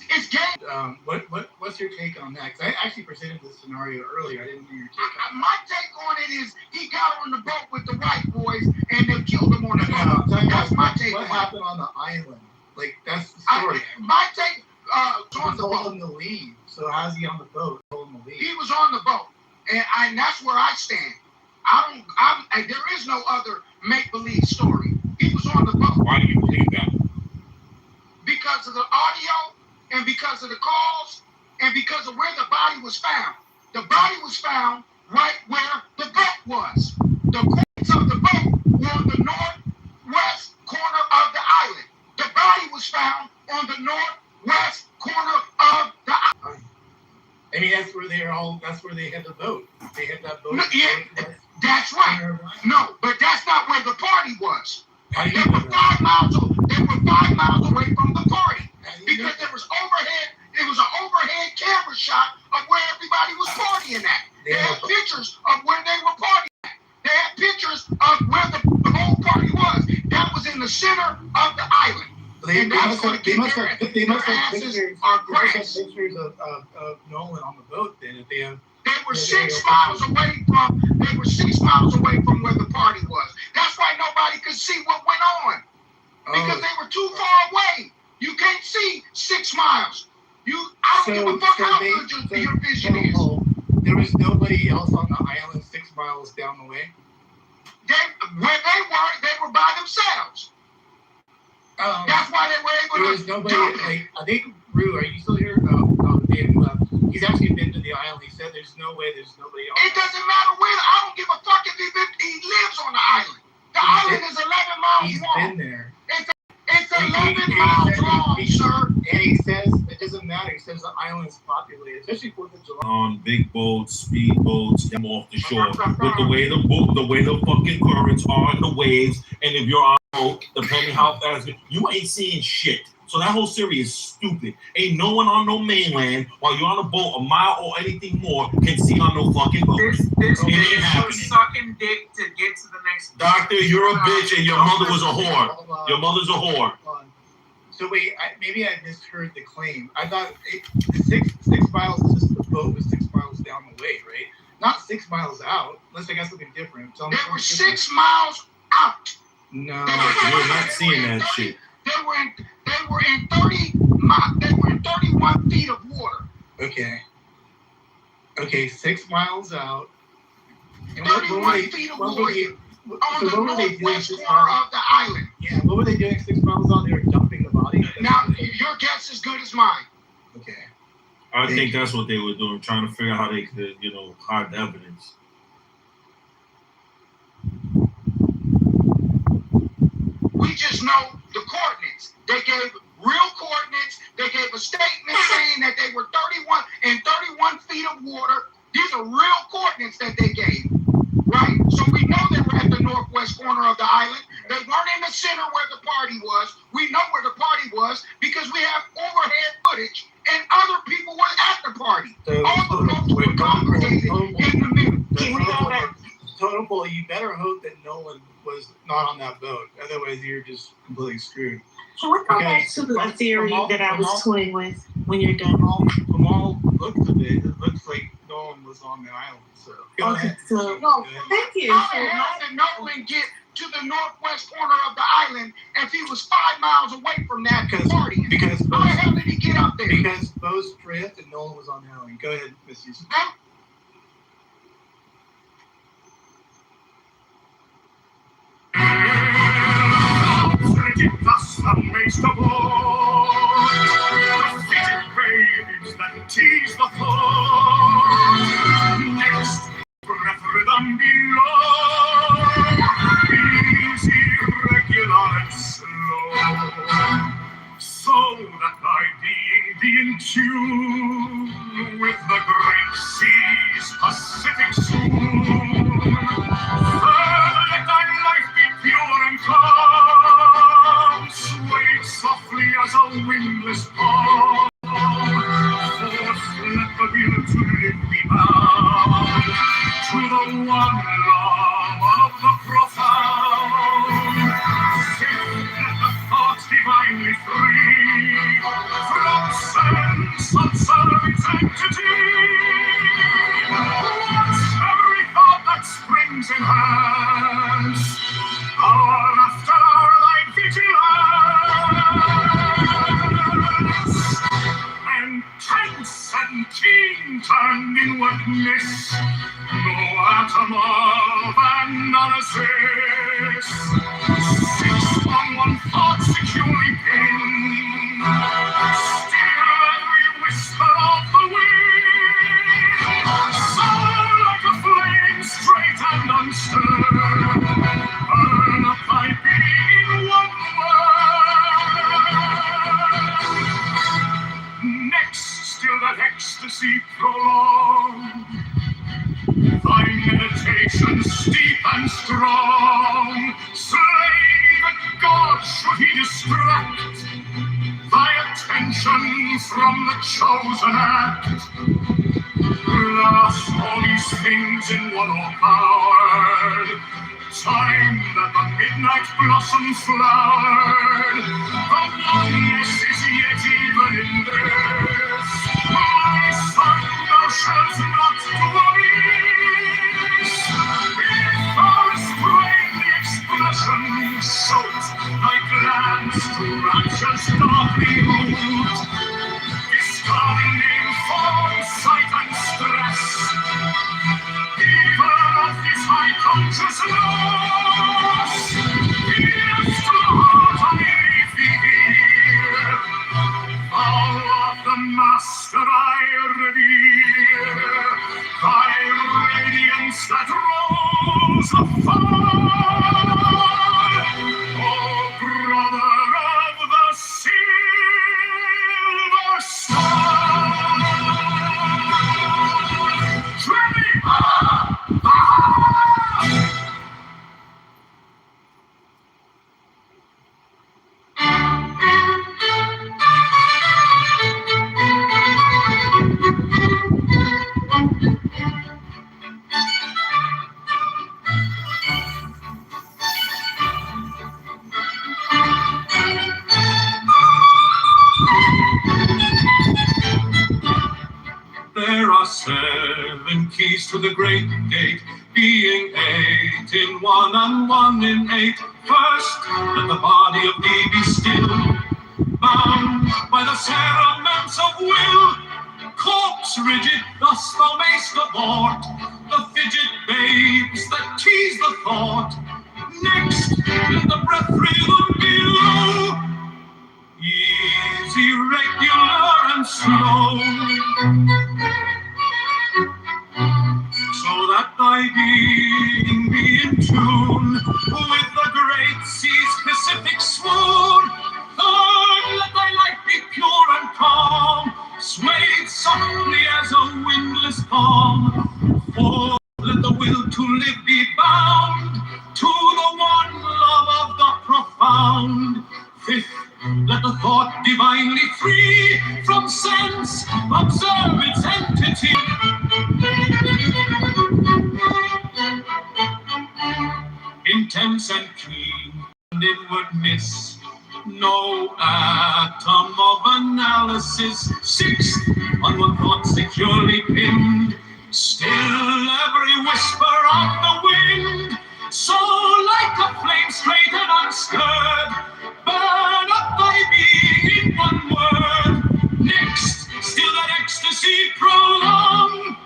It's game. What's your take on that? Because I actually presented this scenario earlier. I didn't hear your take on it. My take on it is he got on the boat with the white boys and they killed him on the boat. That's my take. What happened on the island? Like, that's the story. My take on the boat. Told him to leave. So how's he on the boat? Told him to leave. He was on the boat, and that's where I stand. There is no other make-believe story. He was on the boat. Why do you believe that? Because of the audio, and because of the calls, and because of where the body was found. The body was found right where the boat was. The coordinates of the boat were on the northwest corner of the island. The body was found on the northwest corner of the island. I mean, that's where they had the boat. They had that boat. Yeah, that's right. No, but that's not where the party was. They were 5 miles away from the party because there was an overhead camera shot of where everybody was partying at. They had pictures of where they were partying at. They had pictures of where the whole party was. That was in the center of the island. They must have pictures of Nolan on the boat then. If they have. They were 6 miles away from where the party was. That's why nobody could see what went on. Because they were too far away. You can't see 6 miles. I don't give a fuck how good your vision is. There was nobody else on the island 6 miles down the way? Where they were by themselves. That's why they were able there was nobody, I think, Rue, are you still here? No, David left. He's actually been to the island. He said there's nobody else. It doesn't matter where. I don't give a fuck if he lives on the island. The island is 11 miles long. He's been there. It's 11 miles long, sir. And he says it doesn't matter. He says the island is populated, especially 4th of July. On big boats, speed boats, them off the shore. With the way the fucking currents are and the waves, and if you're on a boat, depending how fast you ain't seeing shit. So that whole series is stupid. Ain't no one on no mainland while you're on a boat a mile or anything more can see on no fucking boat. This bitch was sucking dick to get to the next. Doctor, you're a bitch and your mother was a whore. Your mother's a whore. So wait, maybe I misheard the claim. I thought the six miles is just the boat was 6 miles down the way, right? Not 6 miles out. Unless I got something different. They were 6 miles out. No, you're not seeing that shit. They were in 31 feet of water. Okay, 6 miles out. 31 feet of water on the northwest corner of the island. Yeah, what were they doing 6 miles out? They were dumping the body? Now, your guess is as good as mine. Okay. I think that's what they were doing, trying to figure out how they could, hide the evidence. We just know the coordinates. They gave real coordinates. They gave a statement saying that they were 31 feet of water. These are real coordinates that they gave. Right. So we know they were at the northwest corner of the island. They weren't in the center where the party was. We know where the party was because we have overhead footage and other people were at the party. So, all the folks were congregated in the middle. Total, you better hope that Nolan was not on that boat. Otherwise, you're just completely screwed. Can we go back to the theory that I was toying with when you're done? From all looks of it, it looks like Nolan was on the island. So okay, so thank you. How did Nolan get to the northwest corner of the island if he was 5 miles away from that party? Because how the hell did he get up there? Because boats drift and Nolan was on the island. Go ahead, Miss Houston. That tease the thought. Next, rhythm below. Easy, regular, and slow. So that by be in tune with the great seas, Pacific soon. Let thy life be pure and calm, sway softly as a windless palm. Let the will to live be bound to the one love of the profound. Safe let the thoughts divinely free from can't miss. No atom of analysis. 6 on 1 thought securely pinned. Still every whisper of the wind. Soar like a flame, straight and unstirred. Burn up my being in one word. Next, still that ecstasy prolonged. Thy meditation steep and strong. Slave God, should he distract thy attention from the chosen act? Glass all these things in one o'erpowered. Time that the midnight blossom flowered. The oneness is yet even in this. My son, thou shalt not do amiss. If thou restrain the expression, shout thy glance to rapture's darkly root. Discarding form, sight, and stress. Even of this high consciousness. Here's to the heart I leave thee here. All of the master I revere. Thy radiance that rose afar. Oh, brother of the silver star. Dreaming! There are 7 keys to the great gate, being 8 in 1 and 1 in 8. First, let the body of thee be still, bound by the cerements of will. Corpse rigid, thus thou mayst abort the fidget babes that tease the thought. Next, let the breath rhythm be low, easy, regular, and slow, so that thy being be in tune with the great sea's Pacific swoon. Third, let thy life be pure and calm, swayed softly as a windless palm. Fourth, let the will to live be bound to the one love of the profound. Fifth, let the thought divinely free from sense observe its entity. Intense and keen and inwardness, no atom of analysis. Sixth, on one thought securely pinned, still every whisper of the wind. So like a flame straight and unstirred, burn up thy being in one word. Next, still that ecstasy prolong,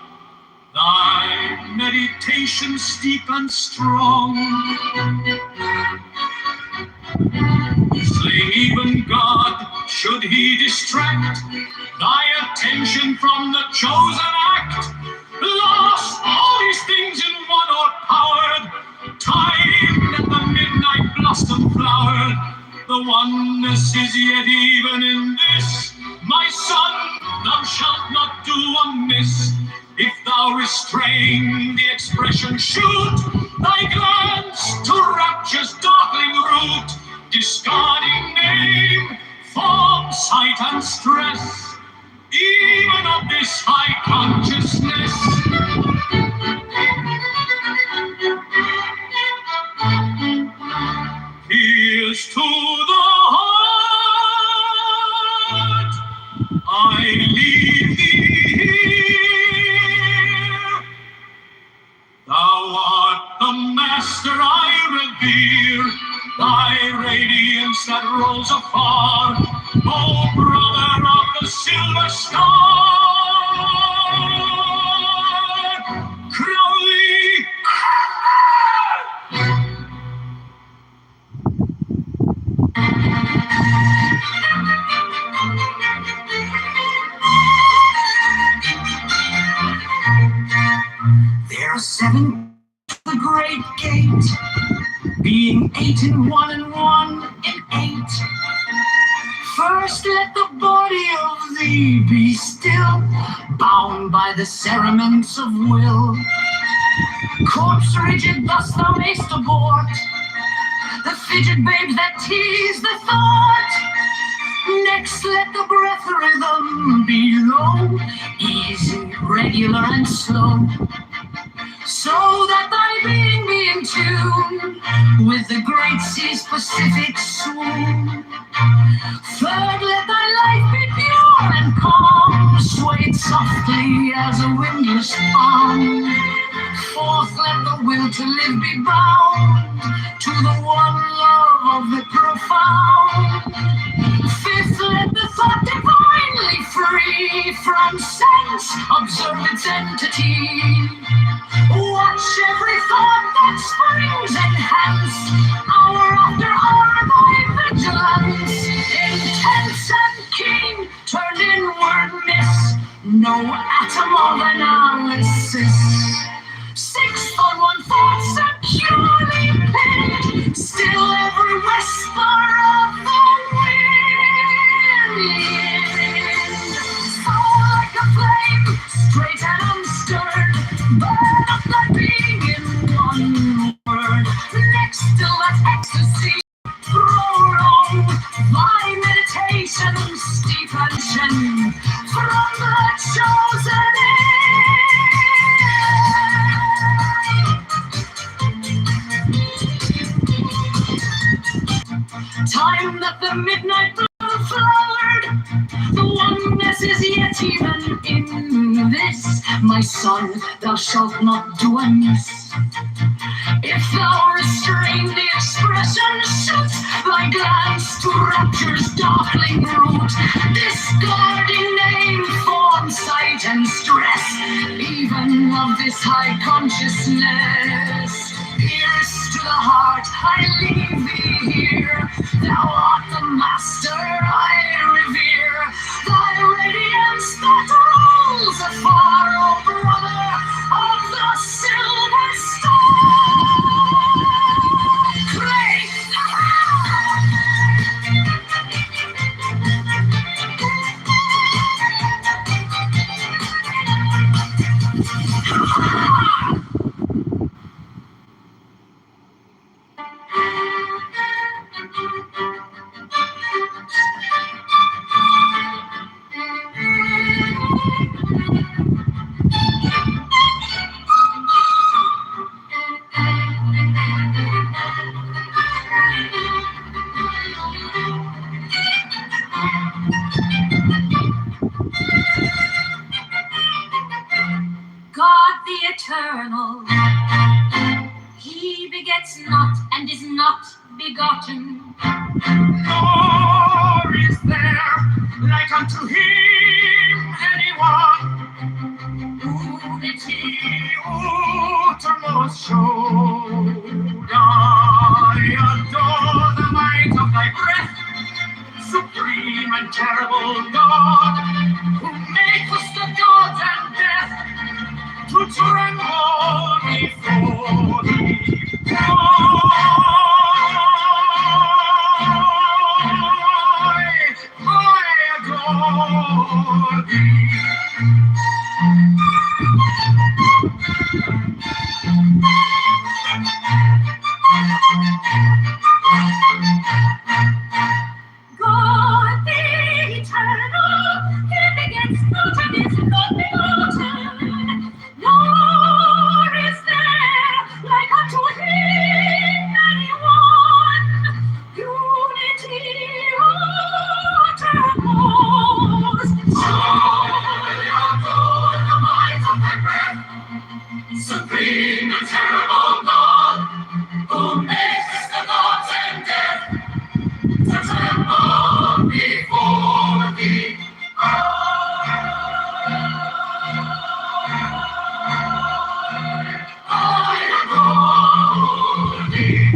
thy meditation steep and strong. Slay even God, should he distract thy attention from the chosen act. Lost all these things in one o'erpowered. Time that the midnight blossom flowered. The oneness is yet even in this. My son, thou shalt not do amiss. If thou restrain the expression, shoot thy glance to rapture's darkling root, discarding name, form, sight, and stress, even of this high consciousness. Here's to the heart I leave thee here. Thou art the master I revere, thy radiance that rolls afar, oh brother of the silver star. in 1 and 1 in 8. First let the body of thee be still, bound by the cerements of will. Corpse rigid thus thou mayst abort the fidget babes that tease the thought. Next let the breath rhythm be low, easy, regular and slow, so that thy being be in tune with the great sea's Pacific swoon. Third, let thy life be pure and calm, swayed softly as a windless palm. Fourth, let the will to live be bound to the one love of the profound. Fifth, let the thought divinely free from sense observe its entity. Watch every thought that springs enhance, hour after hour by vigilance. Intense and keen, turned inward miss no atom of analysis. Sixth, on one thought securely pinned, still every whisper of the wind. So like a flame, straight and unstirred, burn up thy being in one word. Next, still that ecstasy, prolong thy meditation, steep and shin from the chosen time that the midnight bloom flowered, the oneness is yet even in this. My son, thou shalt not do amiss. If thou restrain the expression, shoot thy glance to rapture's darkling root. Discarding name, form, sight, and stress, even of this high consciousness. Pierce to the heart, I leave thee here. Thou art the master I revere. Thy radiance that rolls afar, O brother of the silver star. Great! God the eternal, he begets not and is not begotten. Nor is there like unto him anyone. Unity uttermost showed. I adore the might of thy breath, supreme and terrible God, who makest the gods and death to tremble before thee. I adore thee. God the eternal, he begets not and is not begotten, nor is there like unto him anyone. Unity uttermost. I adore the might of thy breath, supreme and terrible God, who makes the gods and death to tremble before thee. I adore thee.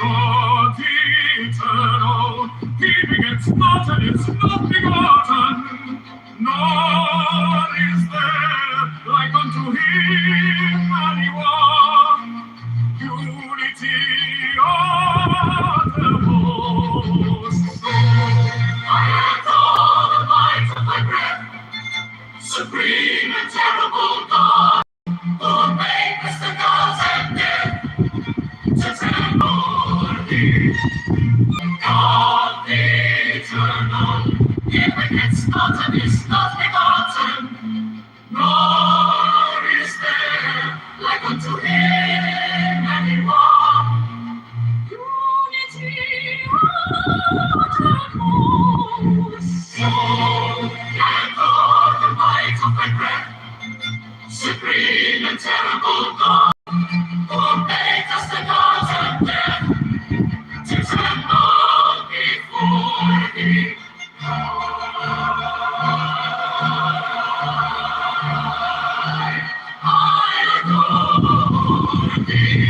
God eternal, he begets not and is not begotten, nor God the eternal, he begets not and is not begotten, nor is there like unto him anyone. Unity uttermost, so and all the might of thy breath, supreme and terrible God, who made us the gods and death, to tremble before thee. I adore thee.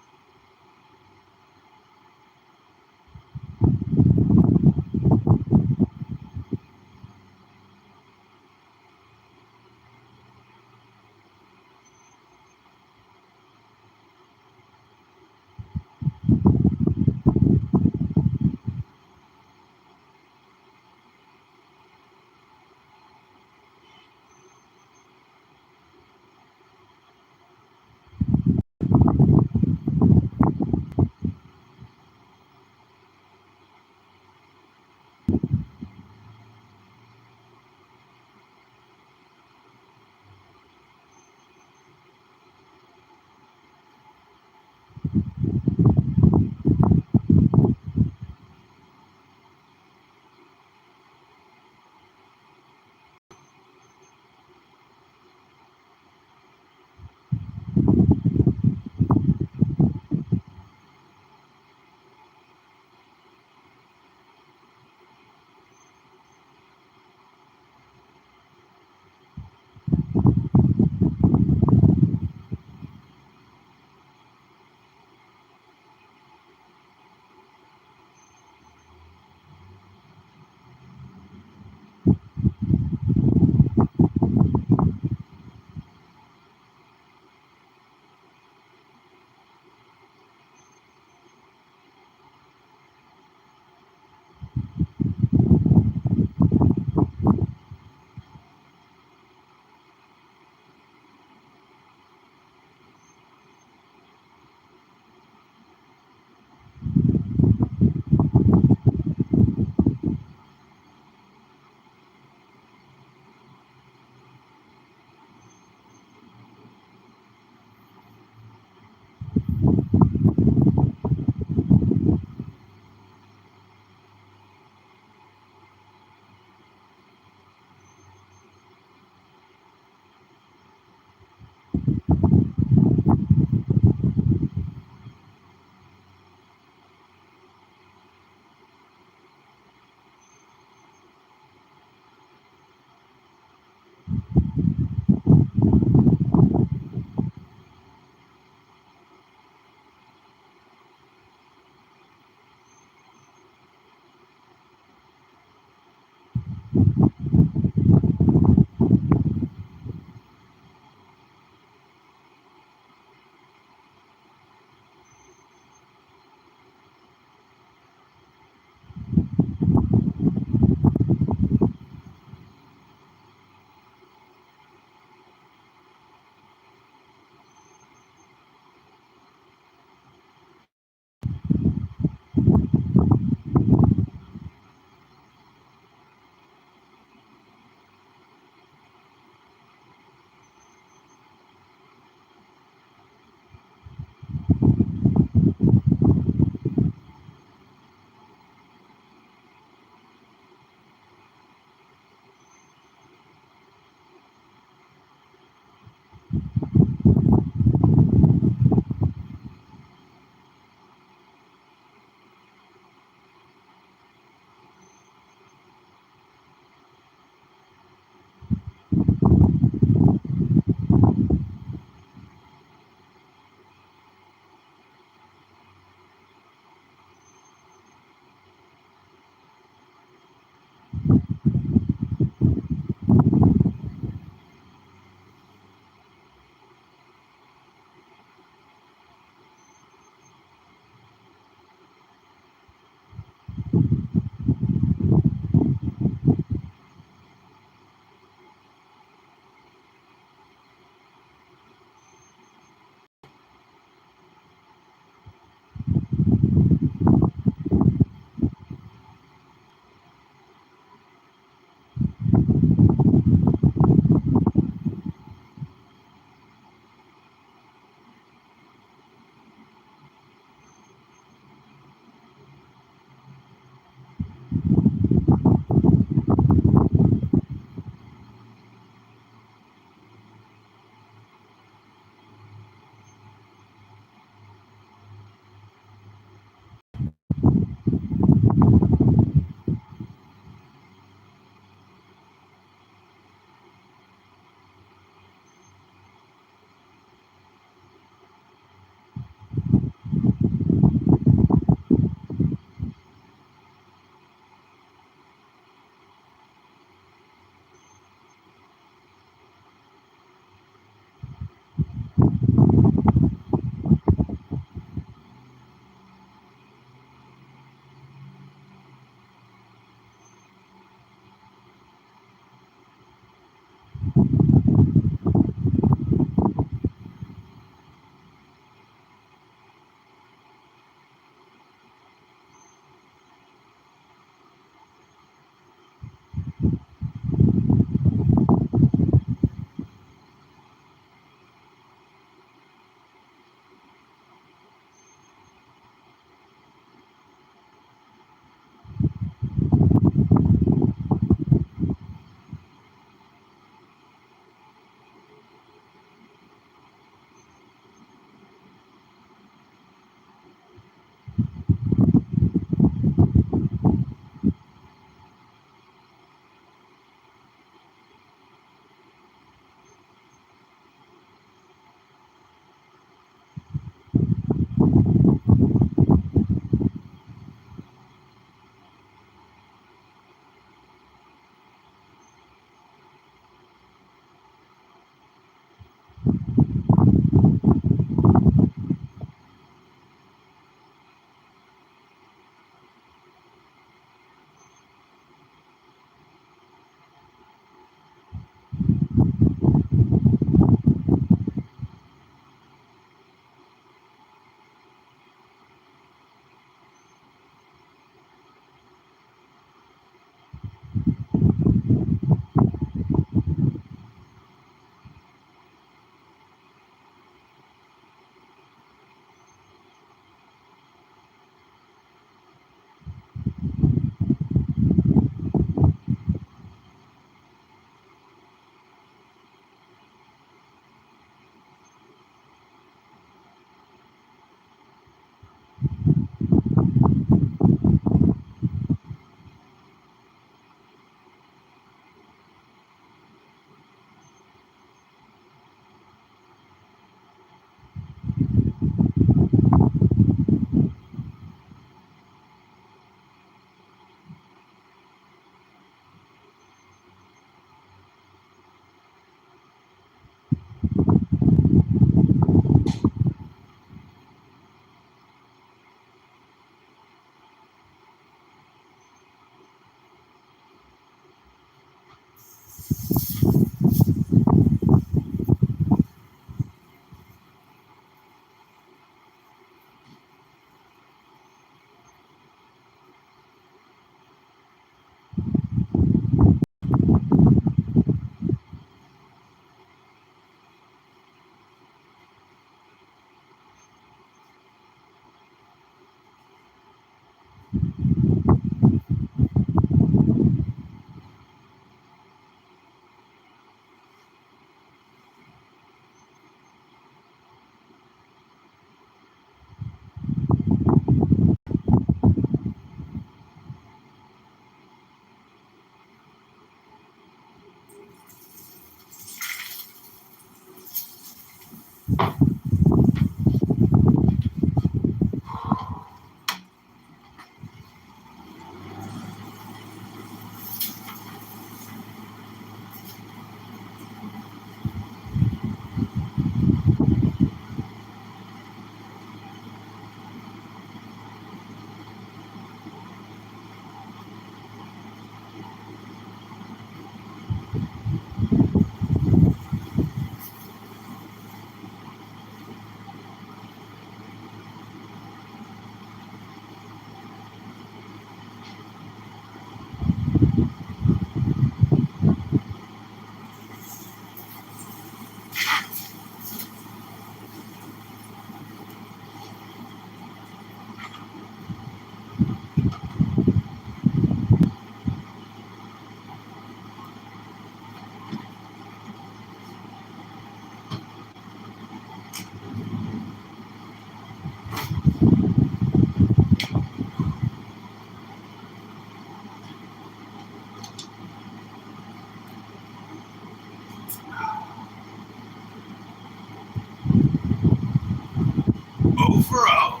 Oh for oh.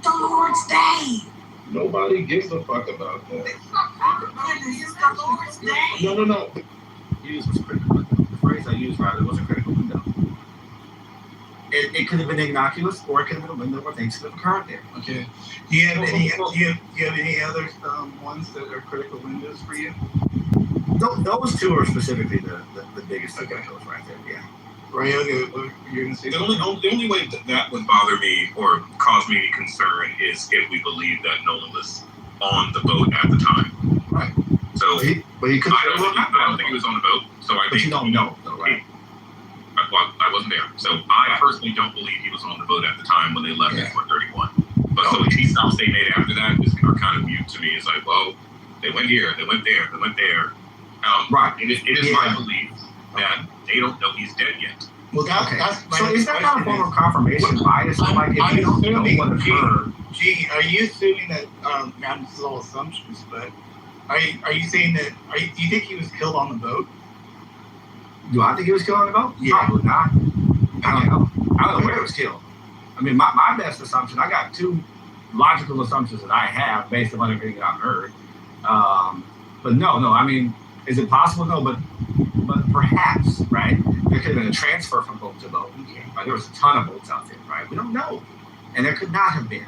The Lord's Day. Nobody gives a fuck about that. It's the Lord's Day. No. Use was critical window. The phrase I used rather was a critical window. It could have been innocuous, or it could have been a window where things could have occurred there. Okay. Do you have any? Do you have any other ones that are critical windows for you? Those two are specifically the biggest windows right there. Yeah. Right. Okay. What you're gonna say? The only way that would bother me or cause me any concern is if we believe that Nolan was on the boat at the time. Right. So But he could. I don't think he was on the boat. So I But think you don't know, though, right? I wasn't there. So I personally don't believe he was on the boat at the time when they left at 4:31. But so any stops they made after that are kind of mute to me. It's like, well, they went here, they went there, they went there. Right. It is my belief that they don't know he's dead yet. Well, Okay. that's my So is that not a form of confirmation bias? So like, if you don't know what occurred, Gee, are you assuming that? Now this is all assumptions, but are you saying that? Do you think he was killed on the boat? do I think he was killed on the boat? Yeah. Probably not. I don't know. I don't know where he was killed. I mean, my best assumption, I got two logical assumptions that I have based on everything I've heard. But no, I mean, is it possible? No, but perhaps, right? There could have been a transfer from boat to boat. Right? There was a ton of boats out there, right? We don't know. And there could not have been.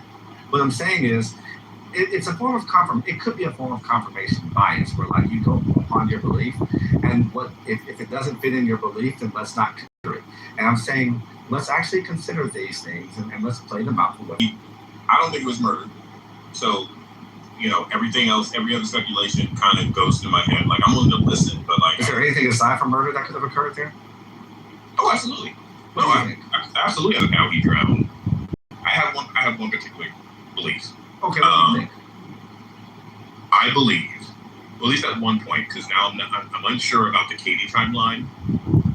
What I'm saying is, it's a form of it could be a form of confirmation bias where like you go upon your belief, and what if it doesn't fit in your belief, then let's not consider it. And I'm saying let's actually consider these things and let's play them out for what. I don't think it was murdered. So, everything else, every other speculation kind of goes through my head. Like, I'm willing to listen, but like... Is there anything aside from murder that could have occurred there? Oh, absolutely. No, absolutely how he drowned. I have one particular belief. Okay, what do you think? I believe, well, at least at one point, because now I'm unsure about the Katie timeline,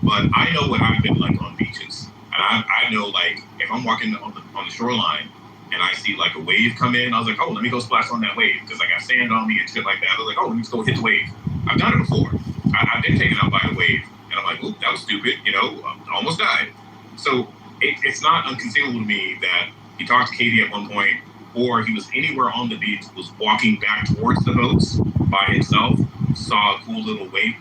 but I know what I've been like on beaches. And I know, like, if I'm walking on the shoreline and I see, like, a wave come in, I was like, oh, let me go splash on that wave because I got sand on me and shit like that. I was like, oh, let me just go hit the wave. I've done it before. I've been taken out by a wave. And I'm like, oop, that was stupid. I almost died. So it's not inconceivable to me that he talked to Katie at one point, or he was anywhere on the beach, was walking back towards the boats by himself, saw a cool little wave,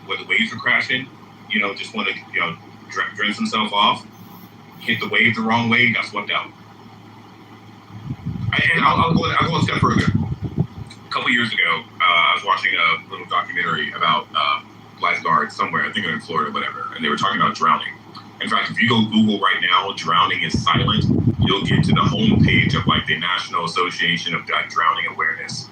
where the waves were crashing, just wanted to, drench himself off, hit the wave the wrong way, got swept out. And I'll go a step further. A couple years ago, I was watching a little documentary about lifeguards somewhere, I think in Florida, whatever, and they were talking about drowning. In fact, if you go Google right now, drowning is silent, you'll get to the homepage of like the National Association of Drowning Awareness.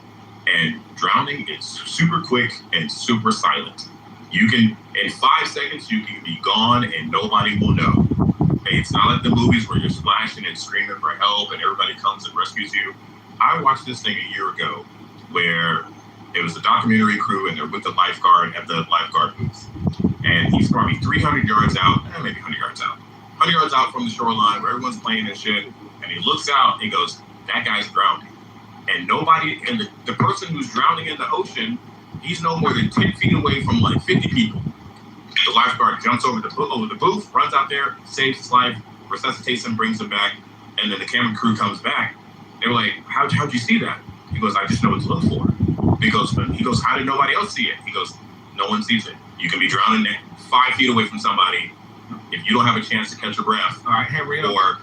And drowning is super quick and super silent. You can, in 5 seconds, you can be gone and nobody will know. It's not like the movies where you're splashing and screaming for help and everybody comes and rescues you. I watched this thing a year ago where it was a documentary crew and they're with the lifeguard at the lifeguard booth. And he's probably 300 yards out, maybe 100 yards out. 100 yards out from the shoreline where everyone's playing and shit. And he looks out and he goes, that guy's drowning. And nobody, and the person who's drowning in the ocean, he's no more than 10 feet away from like 50 people. The lifeguard jumps over the booth, runs out there, saves his life, resuscitates him, brings him back. And then the camera crew comes back. They were like, how'd you see that? He goes, I just know what to look for. He goes, how did nobody else see it? He goes, no one sees it. You can be drowning 5 feet away from somebody. If you don't have a chance to catch your breath, all right, Henry. Or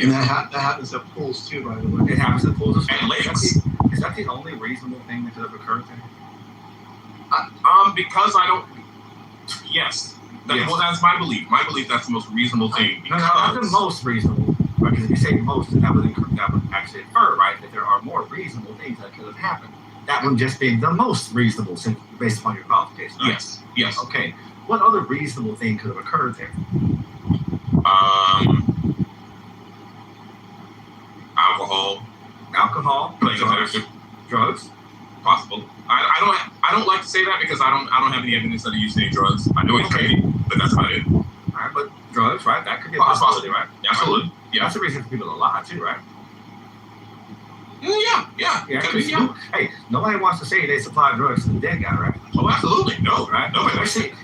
and that happens at pools too, by the way. It happens at pools and lakes. Is that the only reasonable thing that could have occurred there? Because I don't. Yes. Well, that's my belief. My belief that's the most reasonable thing. No, not the most reasonable. Because if you say most, then that would actually infer, right, that there are more reasonable things that could have happened. That would just be the most reasonable based upon your qualifications. Right? Yes. Okay. What other reasonable thing could have occurred there? Alcohol. Drugs. Possible. I don't like to say that because I don't have any evidence that he used any drugs. I know he's crazy, but that's about it. All right, but drugs, right? That could be a possibility, right? Absolutely. Yeah. That's a reason for people to lie too, right? Yeah. Hey, nobody wants to say they supply drugs to the dead guy, right? Oh, absolutely. No, right? No,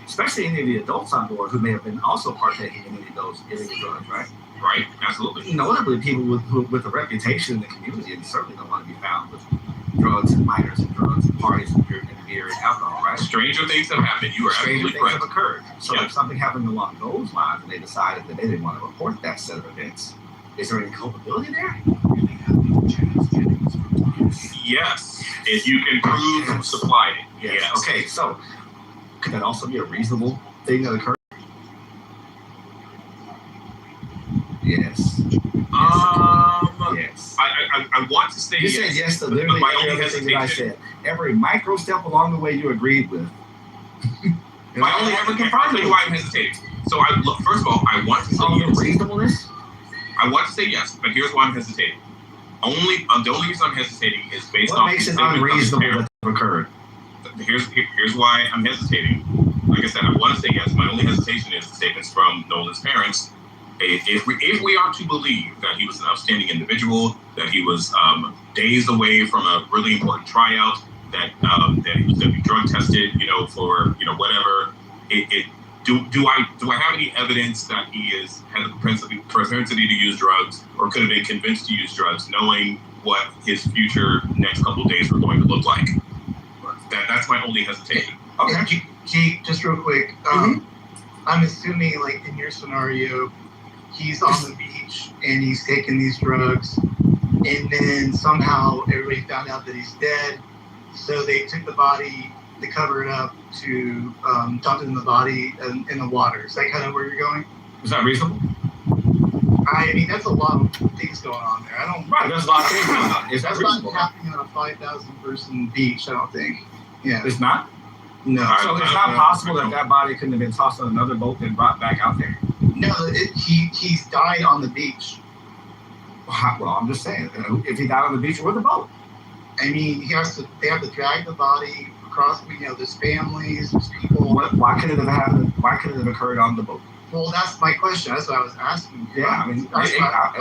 especially any of the adults on board who may have been also partaking in any of those illegal drugs, right? Right, absolutely. Notably, people with a reputation in the community and certainly don't want to be found with drugs and minors and drugs and parties and beer and alcohol, right? Stranger things have happened. You are Stranger absolutely things correct. have occurred. So if something happened along those lines and they decided that they didn't want to report that set of events, is there any culpability there? Yes, if you can prove supply it. Yes. Okay, so could that also be a reasonable thing that occurred? Yes. Yes. I want to say you said yes to literally everything that I said. Every micro step along the way you agreed with. My only hesitation. I'll tell you why I'm hesitating. So first of all, I want to say yes. Reasonableness? I want to say yes, but here's why I'm hesitating. The only reason I'm hesitating is based on what makes it unreasonable that occurred. Here's why I'm hesitating. Like I said, I want to say yes. My only hesitation is the statements from Nolan's parents. If we are to believe that he was an outstanding individual, that he was days away from a really important tryout, that he was going to be drug tested, for whatever. Do I have any evidence that he has the propensity to use drugs, or could have been convinced to use drugs, knowing what his future next couple of days were going to look like? That's my only hesitation. Okay. G, just real quick. I'm assuming, like in your scenario, he's on the beach and he's taking these drugs, and then somehow everybody found out that he's dead, so they took the body to cover it up, to dump it in the body in the water. Is that kind of where you're going? Is that reasonable? I mean, that's a lot of things going on there. Right, there's a lot of things going on. Is that that's reasonable? not happening on a 5,000 person beach, I don't think. Yeah. It's not? No. So it's not possible that body couldn't have been tossed on another boat and brought back out there? No, he's died on the beach. Well, I'm just saying, if he died on the beach, where's the boat? I mean, they have to drag the body across. There's families, there's people. Why couldn't it have happened? Why couldn't it have occurred on the boat? Well, that's my question. That's what I was asking you. Yeah, I mean, I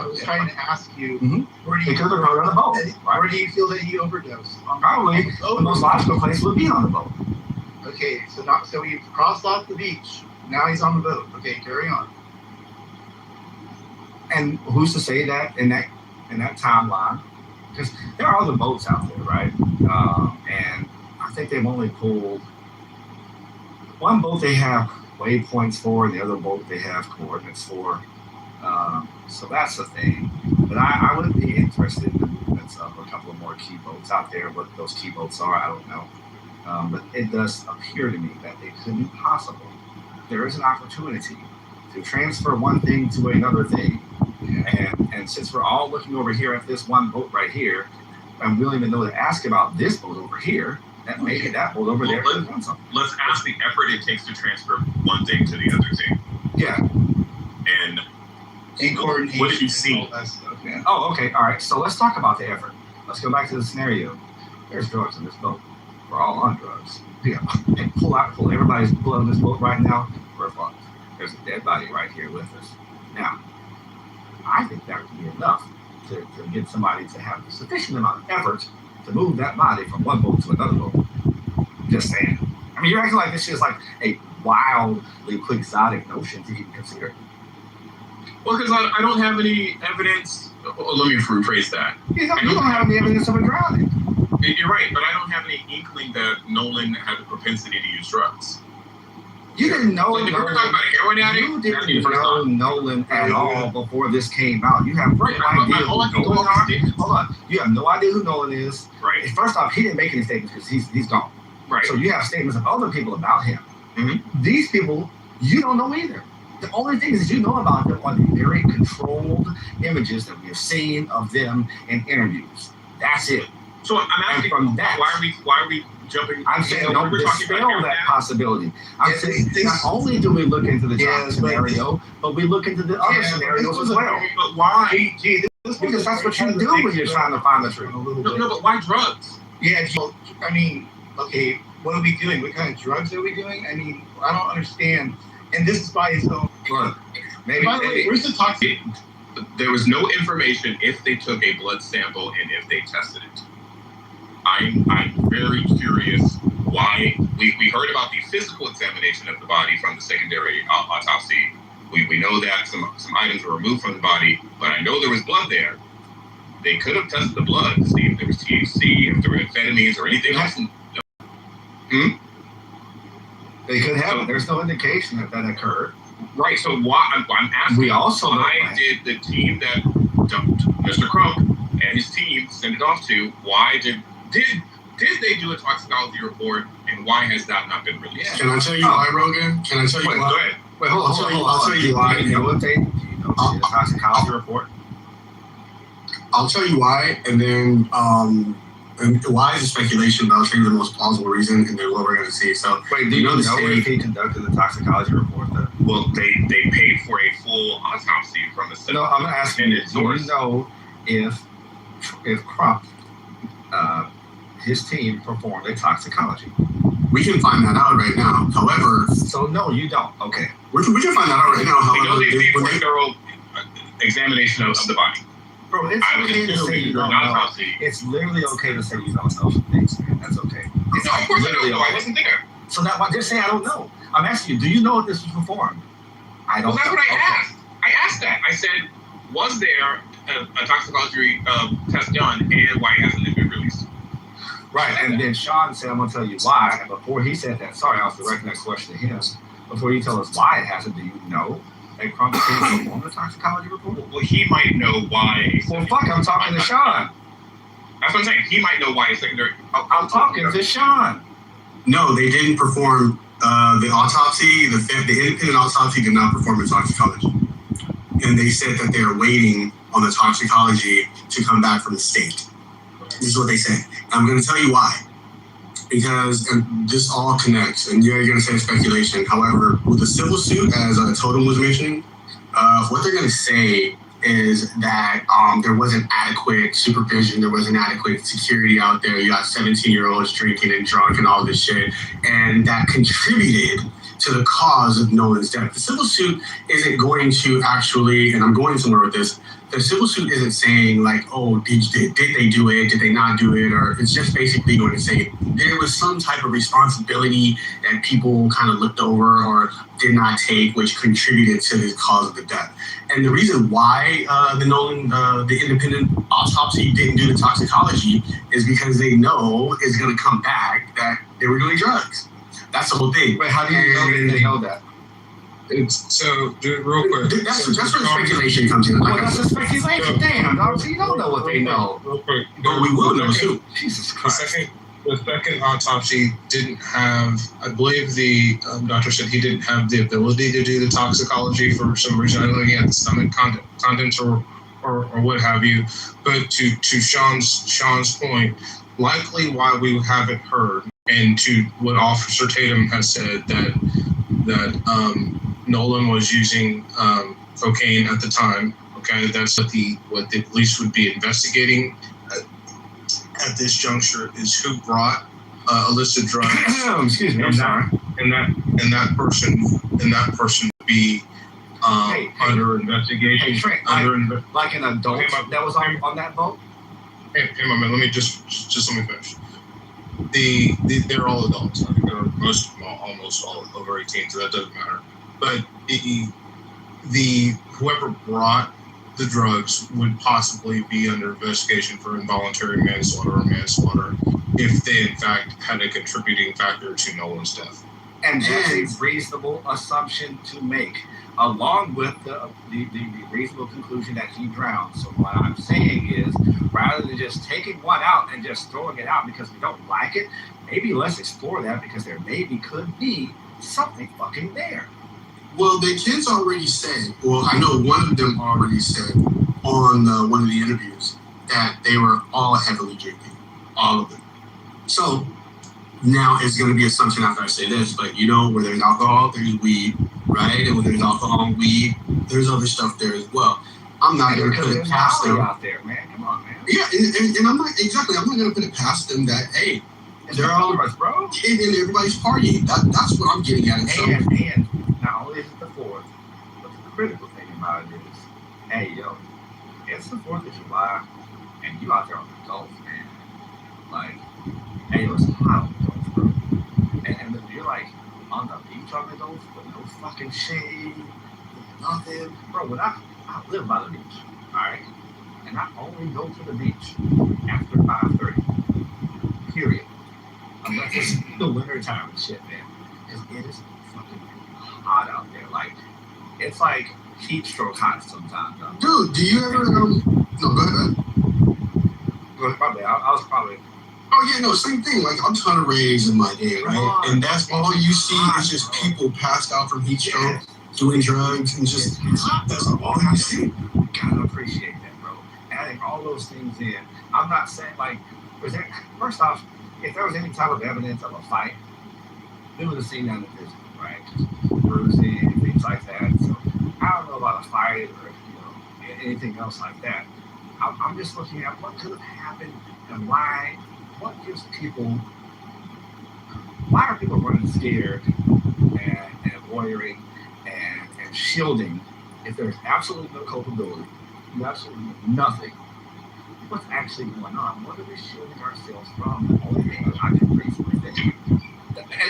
was trying to ask you. Where do you could have occurred on the boat? Right? Where do you feel that he overdosed? Probably the most logical place would be on the boat. Okay, so he crossed off the beach. Now he's on the boat. Okay, carry on. And who's to say that in that timeline? Because there are other boats out there, right? And I think they've only pulled one boat. They have waypoints for, and the other boat they have coordinates for. So that's the thing. But I would be interested in the movements of a couple of more key boats out there. What those key boats are, I don't know. But it does appear to me that it could be possible. There is an opportunity to transfer one thing to another thing. And since we're all looking over here at this one boat right here, I'm willing to know to ask about this boat over here, that maybe that boat over there is doing something. Let's ask the effort it takes to transfer one thing to the other thing. Yeah. And in coordination. What did you see? All that stuff, yeah. Oh, okay. All right. So let's talk about the effort. Let's go back to the scenario. There's drugs in this boat. We're all on drugs. Yeah. And pull everybody's pull out of this boat right now. We're fucked. There's a dead body right here with us. Now, I think that would be enough to get somebody to have a sufficient amount of effort to move that body from one boat to another boat. Just saying. I mean, you're acting like this is like a wildly quixotic notion to even consider. Well, because I don't have any evidence. Let me rephrase that. You don't have any evidence of a drowning. You're right, but I don't have any inkling that Nolan had the propensity to use drugs. You didn't know Like, if we're talking about a heroin addict, You that'd be didn't the first know thought. Nolan at all before this came out. You have no idea all I who can go Nolan off is. is- Hold on. You have no idea who Nolan is. Right, First off, he didn't make any statements because he's gone. right. So you have statements of other people about him. Mhm. These people, you don't know either. The only thing is you know about them are the very controlled images that we have seen of them in interviews. That's it. So I'm asking, from that- why are we jumping? I'm saying you know, don't we're talking about dispel heroin that addict? possibility. I'm Yeah, saying this- not only do we look into the Yeah, job but- scenario, but we look into the other Yeah, scenarios this was as well. But why? Because that's what you do when you're trying to find the truth. No, but why drugs? Yeah, I mean, okay, what are we doing? What kind of drugs are we doing? I mean, I don't understand. And this is by its own. Look, maybe, By the way, where's the toxic? There was no information if they took a blood sample and if they tested it. I'm very curious why we heard about the physical examination of the body from the secondary autopsy. We know that some items were removed from the body, but I know there was blood there. They could have tested the blood to see if there was THC, if there were amphetamines or anything else. they could have. There's no indication that that occurred. Right. So why I'm asking? We also why know- did the team that dumped Mr. Crump and his team send it off to? Why did they do a toxicology report, and why has that not been released? Can I tell you why, Rogan? Can I tell you Wait, why? go ahead. Wait, hold on. I'll tell you why. Do you know if they? Do you know if the toxicology report? I'll tell you why, and then and why is a speculation, but I'll tell you the most plausible reason, and then what we're going to see. So, Wait, do you know the if he conducted the toxicology report? Though? Well, they paid for a full autopsy from a No, I'm asking you. Do source. you know if Crump, his team performed a toxicology? we can find that out right now. However, So no, you don't. Okay. we can find that out right now. We know However, they paid when for a thorough examination of the body. Bro, it's I was okay to say assuming you during don't an know. autopsy. It's literally okay to say you don't know some things, man. That's okay. It's No, of course I don't literally know. I okay. wasn't there. So that why just say I don't know. I'm asking you, do you know if this was performed? I don't Well, that's know. what I Okay. asked. I asked that. I said, was there a toxicology test done, and why hasn't it been released? Right, and then Sean said, I'm going to tell you why. And before he said that, sorry, I was directing that question to him. Before you tell us why it hasn't, do you know that Crump team performed a toxicology report? Well, he might know why. Well, fuck, I'm talking to Sean. That's what I'm saying. He might know why a secondary. I'm talking to Sean. no, they didn't perform the autopsy. The independent autopsy did not perform a toxicology, and they said that they're waiting on the toxicology to come back from the state. This is what they said. I'm going to tell you why. Because this all connects, and you're going to say speculation. However, with the civil suit, as Totem was mentioning, what they're going to say is that there wasn't adequate supervision, there wasn't adequate security out there. You got 17-year-olds drinking and drunk and all this shit, and that contributed to the cause of Nolan's death. The civil suit isn't going to actually, and I'm going somewhere with this, the civil suit isn't saying like, oh, did they do it? Did they not do it? Or it's just basically going to say there was some type of responsibility that people kind of looked over or did not take, which contributed to the cause of the death. And the reason why the independent autopsy didn't do the toxicology is because they know it's going to come back that they were doing drugs. That's the whole thing. Wait, how do you know they know that? It's so real quick. That's where the speculation comes in. Well, that's a speculation. Damn, dog. So you don't know what they know. Real quick. But we will know too. Jesus The Christ. second autopsy didn't have, I believe the doctor said he didn't have the ability to do the toxicology for some reason. I don't know he had the stomach contents or what have you. But to Sean's point, likely why we haven't heard, and to what Officer Tatum has said, that Nolan was using cocaine at the time. Okay, that's what the police would be investigating at this juncture is who brought illicit drugs. Excuse me, I'm sorry. And that person would be under investigation. Hey, Trent, like an adult that was on that boat. Hey, my man, let me just let me finish. They're all adults. I think they're almost all over 18, so that doesn't matter. But whoever brought the drugs would possibly be under investigation for involuntary manslaughter or manslaughter if they in fact had a contributing factor to Nolan's death. And that's a reasonable assumption to make, along with the reasonable conclusion that he drowned. So what I'm saying is, rather than just taking one out and just throwing it out because we don't like it, maybe let's explore that because there could be something fucking there. Well, the kids already said, well, I know one of them already said on one of the interviews that they were all heavily drinking, all of them. So now it's going to be assumption after I say this, but you know, where there's alcohol, there's weed, right? And where there's alcohol and weed, there's other stuff there as well. I'm not going to put it past them. Out there, man. Come on, man. Yeah, and I'm not going to put it past them that, hey, they're all of us, bro. And everybody's partying. That's what I'm getting at. And not only is it the 4th, but the critical thing about it is, hey, yo, it's the 4th of July, and you out there on the Gulf, man. Like, hey, it's hot on the Gulf, bro. And you're like on the beach on the Gulf with no fucking shade, nothing. Bro, when I live by the beach, all right? And I only go to the beach after 5:30, period. Unless it's the winter time and shit, man. Because it is fucking hot out there. Like, it's like heat stroke hot sometimes. Dude, do you ever, no, go ahead. I was probably. Oh, yeah, no, same thing. Like, I'm trying to raise in my day, right? And that's all you see is just people passed out from heat stroke, doing drugs, and just, that's all you see. You gotta appreciate that, bro. Adding all those things in. I'm not saying, like, first off, if there was any type of evidence of a fight, we would have seen that in the physical, right? Just bruising, things like that. So I don't know about a fight or anything else like that. I'm just looking at what could have happened and why. What gives people? Why are people running scared and lawyering and shielding if there's absolutely no culpability, absolutely nothing? What's actually going on? What are we shielding ourselves from? The only thing I can reasonably think.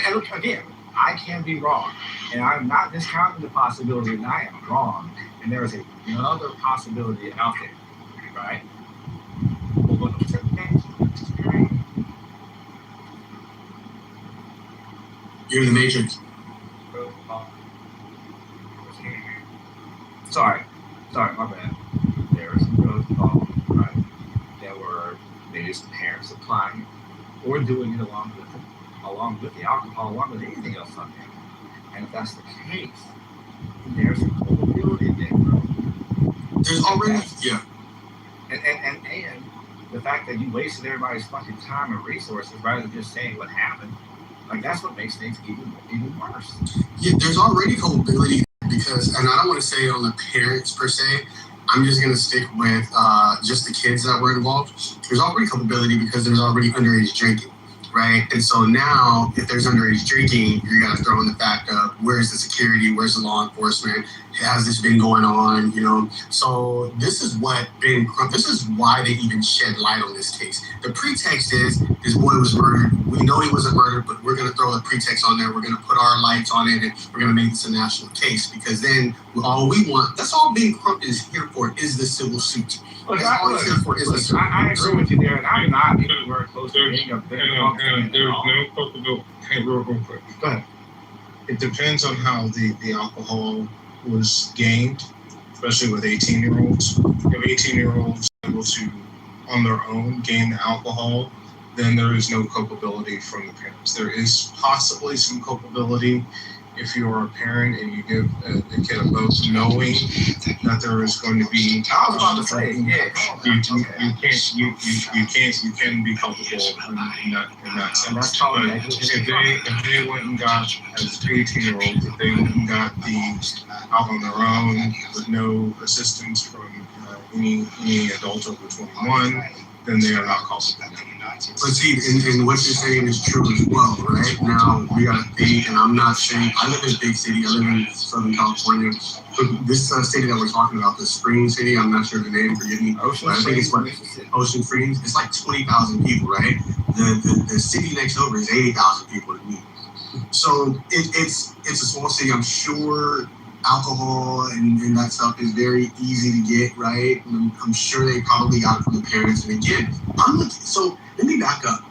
And look, again, I can be wrong. And I'm not discounting the possibility that I am wrong. And there is another possibility out there, right? You're in the Matrix. Sorry, my bad. There were some drugs involved, right? That were maybe some parents supplying or doing it along with the alcohol, along with anything else on there. And if that's the case, there's a culpability there, bro. There's already, yeah. And the fact that you wasted everybody's fucking time and resources rather than just saying what happened, like that's what makes things even worse. Yeah, there's already culpability because, and I don't want to say on the parents per se, I'm just going to stick with just the kids that were involved. There's already culpability because there's already underage drinking, right? And so now, if there's underage drinking, you're going to throw in the fact of where's the security, where's the law enforcement, has this been going on, you know? So this is why they even shed light on this case. The pretext is this boy was murdered. We know he wasn't murdered, but we're going to throw a pretext on there. We're going to put our lights on it, and we're going to make this a national case because then all we want, that's all being Crump is here for, is the civil suit. Look, I agree with you there, and I'm not anywhere close to being a big and there's no culpability. Hey, real quick. Go ahead. It depends on how the alcohol was gained, especially with 18-year-olds. If 18-year-olds are able to, on their own, gain the alcohol, then there is no culpability from the parents. There is possibly some culpability if you're a parent and you give a kid a boat knowing that there is going to be, I was about to say, you can be culpable in that sense. That's called But negligence. if they went and got, as 18-year-olds, if they went and got the out on their own with no assistance from any adult over 21, then they are not culpable. But see, and what you're saying is true as well, right? Now, we got to think, and I'm not saying, I live in a big city, I live in Southern California, but this city that we're talking about, the Spring City, I'm not sure the name, forgive me, but I think it's what, Ocean Springs, it's like 20,000 people, right? The city next over is 80,000 people to me. So it's a small city. I'm sure alcohol and that stuff is very easy to get, right? I'm sure they probably got it from the parents. And again, so let me back up. I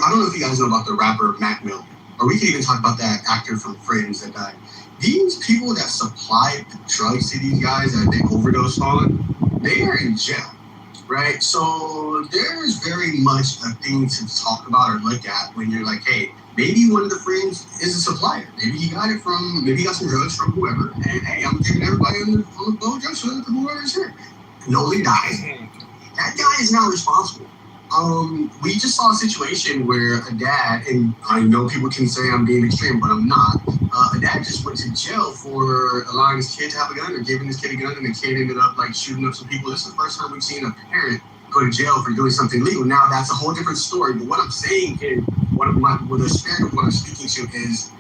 don't know if you guys know about the rapper Mac Mill, or we can even talk about that actor from Friends that died. These people that supplied the drugs to these guys that they overdosed on, they are in jail. Right, so there's very much a thing to talk about or look at when you're like, hey, maybe one of the friends is a supplier. Maybe he got some drugs from whoever. And hey, I'm giving everybody on the boat drugs for whoever's here. Nobody dies. That guy is now responsible. We just saw a situation where a dad, and I know people can say I'm being extreme, but I'm not. A dad just went to jail for allowing his kid to have a gun or giving his kid a gun, and the kid ended up like shooting up some people. This is the first time we've seen a parent go to jail for doing something illegal. Now that's a whole different story. But what I'm saying is, with the spirit of what I'm speaking to is,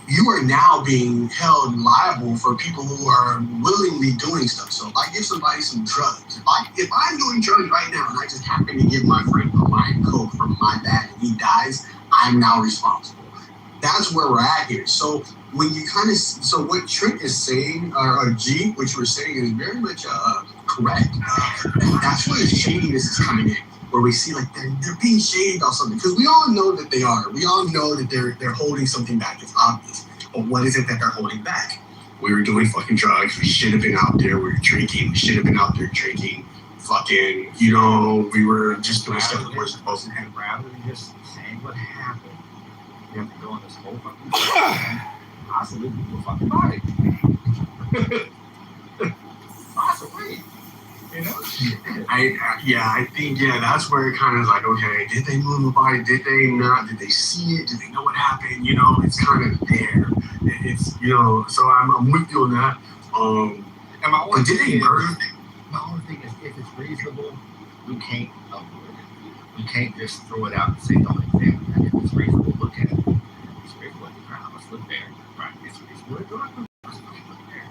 you are now being held liable for people who are willingly doing stuff. So if I give somebody some drugs, if I'm doing drugs right now and I just happen to give my friend a line of coke from my bag and he dies, I'm now responsible. That's where we're at here. So when you so what Trent is saying, or G, which we're saying is very much correct. That's where the shadiness is coming in, where we see like they're being shady about something, because we all know that they are. We all know that they're holding something back. It's obvious. But what is it that they're holding back? We were doing fucking drugs. We should have been out there. We were drinking. We should have been out there drinking. Fucking, we were just doing stuff that we're supposed to. And rather than just saying what happened, you have to go on this whole fucking thing. Possibly people fucking body. Possibly. I think that's where it kind of is like, okay, did they move the body? Did they not? Did they see it? Did they know what happened? It's kind of there. It's so I'm with you on that. And my only did they murder? My only thing is, if it's reasonable, we can't avoid it. We can't just throw it out and say don't examine that. If it's reasonable, look at it. If it's reasonable at the ground, let's look there. Right? It's reasonable at the ground, let's look there.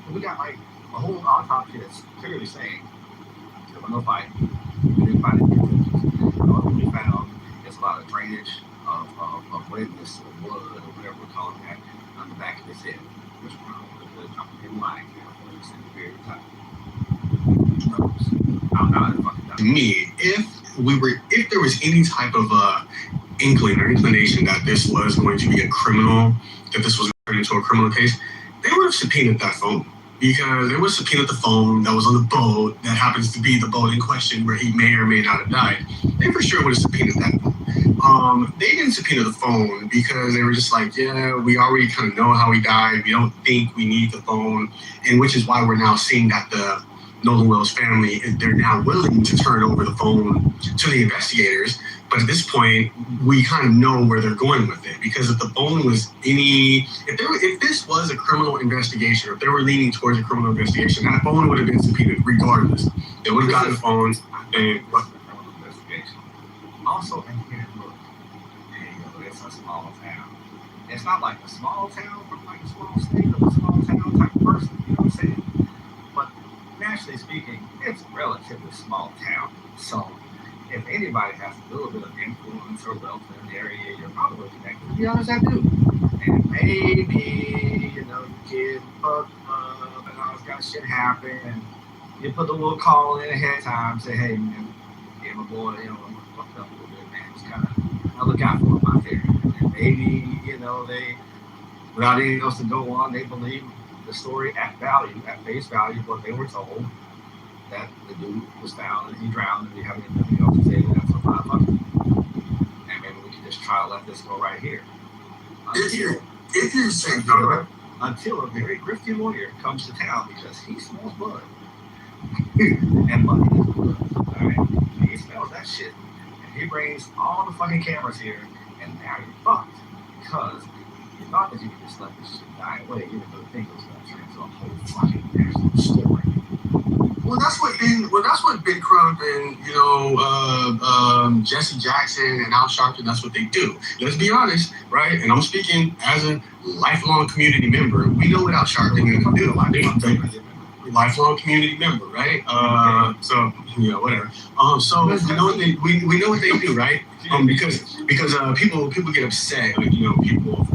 And we got like a whole autopsy that's clearly saying there was no fight. We didn't find any injuries. All we found is a lot of drainage of redness or blood or whatever we're calling that on the back of his head, which probably the top of his line for a extended period of time. I'm not fucking done. To me, if there was any type of inkling or inclination that this was going to be a criminal, that this was going to turn into a criminal case, they would have subpoenaed that phone. Because they would subpoena the phone that was on the boat that happens to be the boat in question where he may or may not have died. They for sure would have subpoenaed that phone. They didn't subpoena the phone because they were just like, yeah, we already kind of know how he died. We don't think we need the phone. And which is why we're now seeing that the Nolan Wells family, they're now willing to turn over the phone to the investigators. But at this point, we kind of know where they're going with it, because if the phone was if this was a criminal investigation, or if they were leaning towards a criminal investigation, that phone would have been subpoenaed regardless. They would have gotten the phone. Also, and here, look, it's a small town. It's not like a small town from like a small state or a small town type of person, you know what I'm saying? But nationally speaking, it's a relatively small town. So if anybody has a little bit of influence or wealth in the area, you're probably connected. To be honest, I do. And maybe, you get fucked up and all this kind of shit happen. And you put the little call in ahead of time, say, hey, man, yeah, my boy, I'm fucked up a little bit, man. Just kind of look out for him out there. And maybe, they, without anything else to go on, they believe the story at face value, what they were told, that the dude was found and he drowned and we have anything else to say, that's a lot of fucking. And maybe we can just try to let this go right here. If you're saying until a very grifty lawyer comes to town because he smells blood and money is blood. All right, he smells that shit, and he brings all the fucking cameras here, and now you're fucked because you thought that you could just let this shit die away, even though the thing was going to turn into a whole fucking national story. Well, that's what Ben Crump and Jesse Jackson and Al Sharpton. That's what they do. Let's be honest, right? And I'm speaking as a lifelong community member. We know what Al Sharpton can do. Lifelong community member, right? So whatever. So we know what they do, right? Because people get upset, like people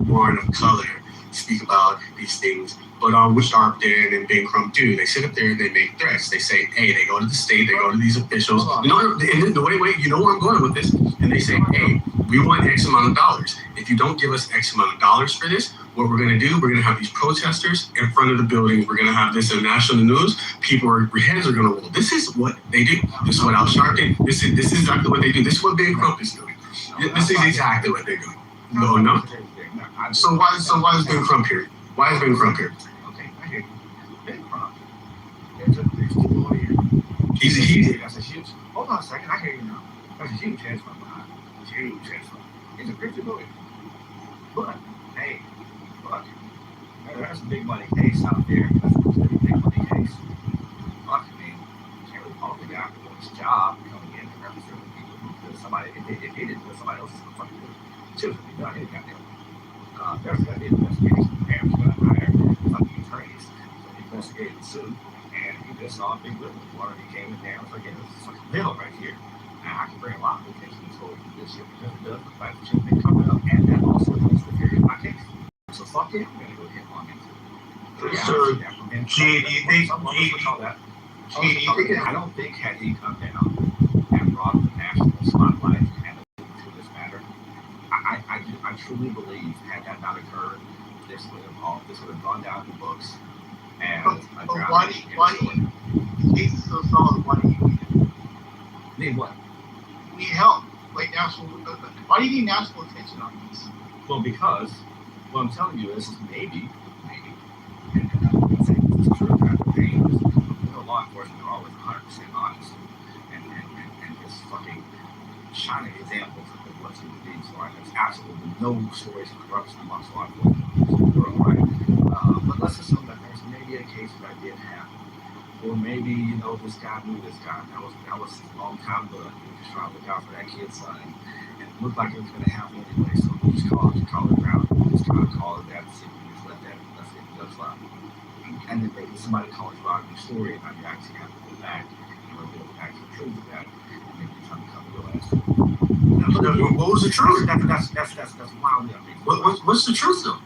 born of color speak about these things. But what Sharpton and Ben Crump do, they sit up there and they make threats. They say, hey, they go to the state, they go to these officials. And wait, you know where I'm going with this? And they say, hey, we want X amount of dollars. If you don't give us X amount of dollars for this, what we're going to do, we're going to have these protesters in front of the buildings. We're going to have this in national news. People's heads are going to roll. This is what they do. This is what Al Sharpton, this is exactly what they do. This is what Ben Crump is doing. This is exactly what they're doing. No? So why is Ben Crump here? Why is Ben Crump here? Okay, I hear you. Ben Crump is a lawyer. That's a huge. Hold on a second, I hear you now. That's a huge hedge fund behind. It's a huge hedge fund. He's a crypto lawyer. But hey, look, there's a big money case out there. That's a pretty big money case. Fuck, I mean, you can't really fault the guy for doing his job, coming in and representing people because somebody, if he didn't do it, somebody else is going to fucking do it. Seriously, you know, he got there. There's going to be an investigation. Parents are going to hire fucking attorneys to investigate the suit. And he just saw a big little water. He came in there and was like, this is fucking middle right here. Now, I can bring a lot of attention to this shit because it does look like the shit been coming up. And that also is the theory of my case. So fuck it, I'm going to go hit on into it. So, G, do you think, I don't think had he come down and brought the national spotlight and to this matter, I truly believe had that not occurred, this would have gone down the books. And why do you case is so solid? Why do you need what? You need help, like national. Why do you need national attention on this? Well, because what I'm telling you is maybe, and I'm not saying this is true, law enforcement are always 100% honest and just fucking shining examples of what human beings are. There's absolutely no stories of corruption amongst law enforcement in the world, right? But let's assume that there's maybe a case that did happen. Or maybe, this guy knew this guy. That was a long time ago. He was just trying to look out for that kid's son. And it looked like it was going to happen anyway. So we just call it ground. We just kind of call it that and see if we just let it go slide. And then maybe somebody calls you out of your story and now you actually have to go back and reveal the actual truth of that. And maybe you're trying to cover your ass. What was the truth? That's wildly unreasonable. What's the truth though?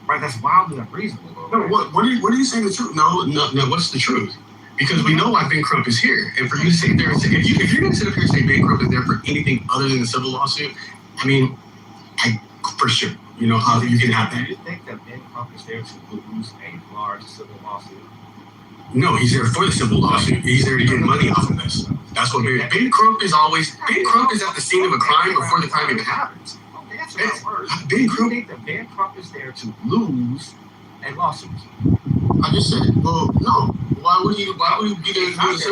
Right, that's wildly unreasonable though. No, what are you saying the truth? No, what's the truth? Because we know why Ben Crump is here. And for you to sit there and say, if you're going to sit up here and say Ben Crump is there for anything other than the civil lawsuit, I mean, for sure, how you can have that. Do you think that Ben Crump is there to lose a large civil lawsuit? No, he's there for the civil lawsuit. He's there to get money off of this. That's what Ben Crump is always. Ben Crump is at the scene of a crime before the crime even happens. Ben Crump. You think that Ben Crump is there to lose a lawsuit? I just said, well, no. Why would you be there to lose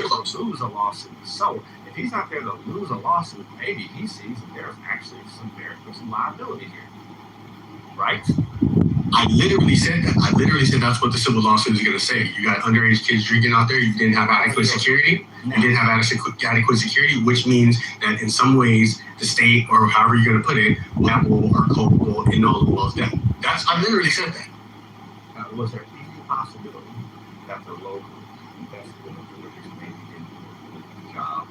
a lawsuit? So if he's not there to lose a lawsuit, maybe he sees that there's actually some liability here, right? I literally said that. I literally said that's what the civil lawsuit is going to say. You got underage kids drinking out there. You didn't have adequate security. You didn't have adequate security, which means that in some ways the state, or however you're going to put it, liable or culpable in all the laws. I literally said that. Was there any possibility that the local investigative authorities maybe didn't do a job,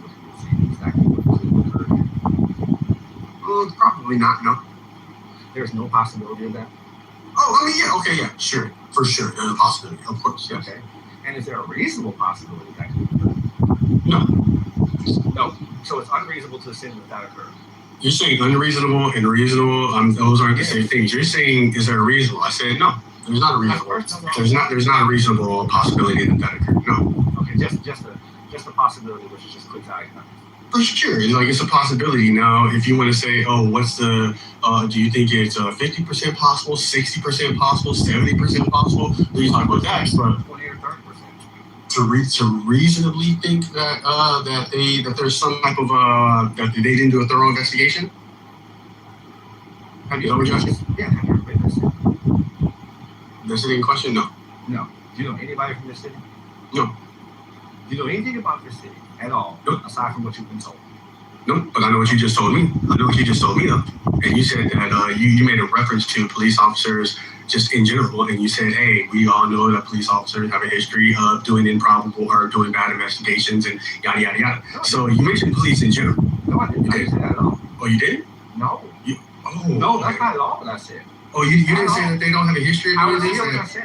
looking to see exactly what occurred? Probably not, no. There's no possibility of that? Oh, I mean, yeah, okay, yeah, sure. For sure, there's a possibility, of course, yes. Okay. And is there a reasonable possibility that could occur? No. No. So it's unreasonable to assume that occurred. You're saying unreasonable and reasonable, those aren't the same things. You're saying, is there a reasonable? I said, no, there's not a reasonable. There's not a reasonable possibility that occurred, no. Okay, just a possibility which is just quick eye. For sure, it's a possibility. Now, if you want to say, oh, what's the, do you think it's 50% possible, 60% possible, 70% possible? We can talk about that. But 20 or 30%. To reasonably think that there's some type of that they didn't do a thorough investigation. Have you ever asking? Yeah, have you ever been to the city? The city in question? No. No. Do you know anybody from the city? No. Do you know anything about the city at all? Nope. Aside from what you've been told? Nope, but I know what you just told me. Though. And you said that you made a reference to police officers just in general, and you said, hey, we all know that police officers have a history of doing improbable or doing bad investigations and yada, yada, yada. No, so you mentioned police in general. No, I didn't say that at all. Oh, you didn't? No. No, that's not at all what I said. Oh, you didn't say that they don't have a history of doing this? I said.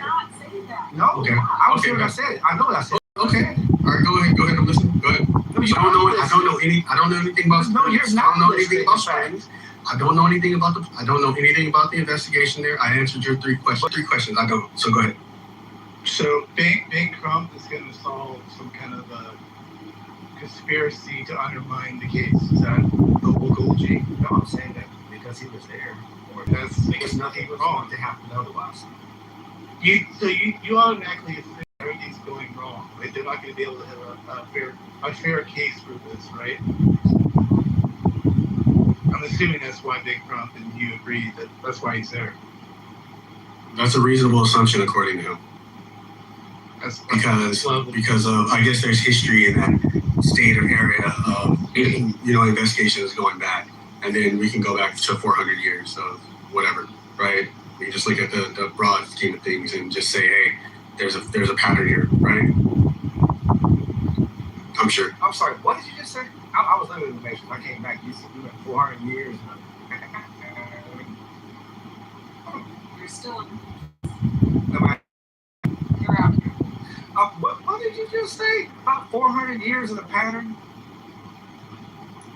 No, okay. I was saying what I said. I know what I said. Okay. All right, go ahead and listen. Go ahead. No, I don't know anything about springs. I don't know anything about springs. I don't know anything about the investigation there. I answered your three questions. I don't. So go ahead. So Big Crump is going to solve some kind of a conspiracy to undermine the case. Is that the local G? No, I'm saying that because he was there, or that's because nothing was going to happen otherwise. You automatically assume everything's going wrong. Right? They're not going to be able to have a fair case for this, right? I'm assuming that's why Big Crump and you agree that that's why he's there. That's a reasonable assumption according to him. Because of I guess there's history in that state or area of investigations going back, and then we can go back to 400 years of whatever, right? We just look at the broad scheme of things and just say, hey, there's a pattern here, right? I'm sure. I'm sorry, what did you just say? I was living in the Matrix. I came back. You said we went 400 years. You're still in. You're out here. What did you just say? About 400 years of the pattern?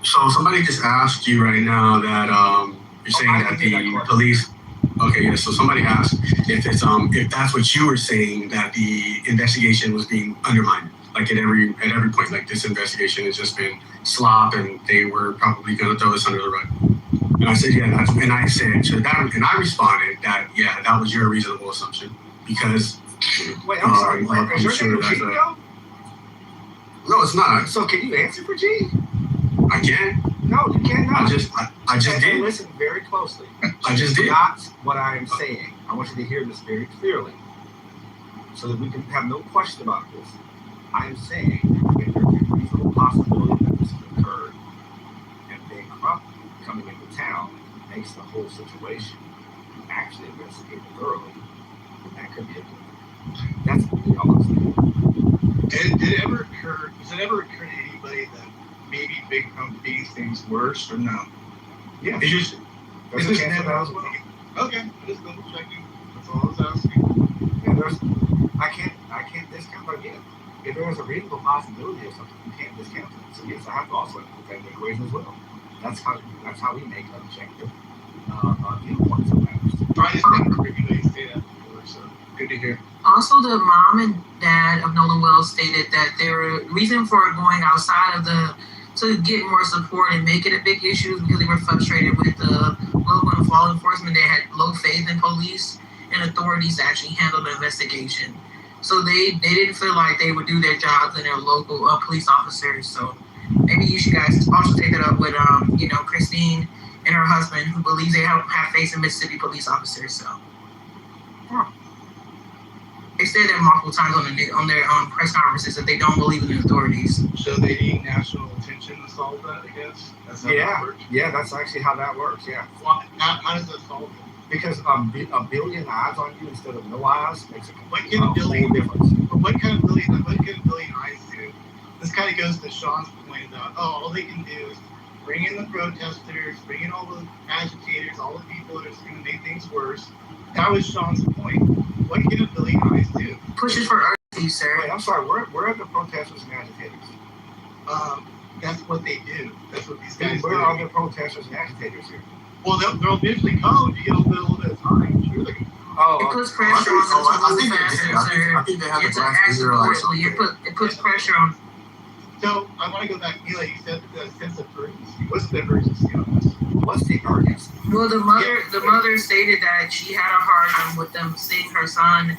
So somebody just asked you right now that you're saying that the police. Okay, yeah. So somebody asked if that's what you were saying, that the investigation was being undermined, like at every point, like this investigation has just been slop, and they were probably going to throw this under the rug. And I said, yeah, and I said to that, and I responded that, yeah, that was your reasonable assumption because. Wait, I'm sorry. Is your name G, though? No, it's not. So can you answer for G? I can. No, you cannot. I just did. Listen very closely. I just did. Not what I am saying. I want you to hear this very clearly, so that we can have no question about this. I am saying if there's a reasonable possibility that this has occurred, and Big Crump coming into town makes the whole situation actually investigated thoroughly, that could be a good thing. That's all I'm saying. Did it ever occur? Does it ever occur to anybody that maybe Big Crump makes things worse or no? Yeah, it's just never. Okay, just double checking. That's all I was asking. Yeah, I can't discount, but again, if there is a reasonable possibility of something, you can't discount it. So yes, I have to also put that in the equation as well. That's how we make objective viewpoints of matters. I just never heard anybody say that before, so good to hear. Also, the mom and dad of Nolan Wells stated that their reason for going outside of to get more support and make it a big issue is because they were frustrated with the local and law enforcement. They had low faith in police and authorities to actually handle the investigation. So they didn't feel like they would do their jobs and their local police officers. So maybe you should guys also take that up with Christine and her husband, who believes they have faith in Mississippi police officers. So they said that multiple times on their press conferences that they don't believe in the authorities. So they need national attention to solve that, I guess. That's how that works. Yeah, that's actually how that works. Yeah. Well, how does that solve it? Because a billion eyes on you instead of no eyes makes a whole difference. But what can a billion eyes do? This kind of goes to Sean's point about, all they can do is bring in the protesters, bring in all the agitators, all the people that are going to make things worse. That was Sean's point. What can a billion eyes do? Pushes for urgency, sir. Wait, I'm sorry. Where are the protesters and agitators? That's what they do. That's what these guys do. Where are the protesters and agitators here? Well, they'll eventually come. You get a little bit of time. Sure, they can. It puts pressure on them to move faster, sir. I think they have It puts pressure on. So I want to go back, Mila. You said the sense of urgency. What's the urgency on this? What's the urgency? Well, the mother stated that she had a hard time with them seeing her son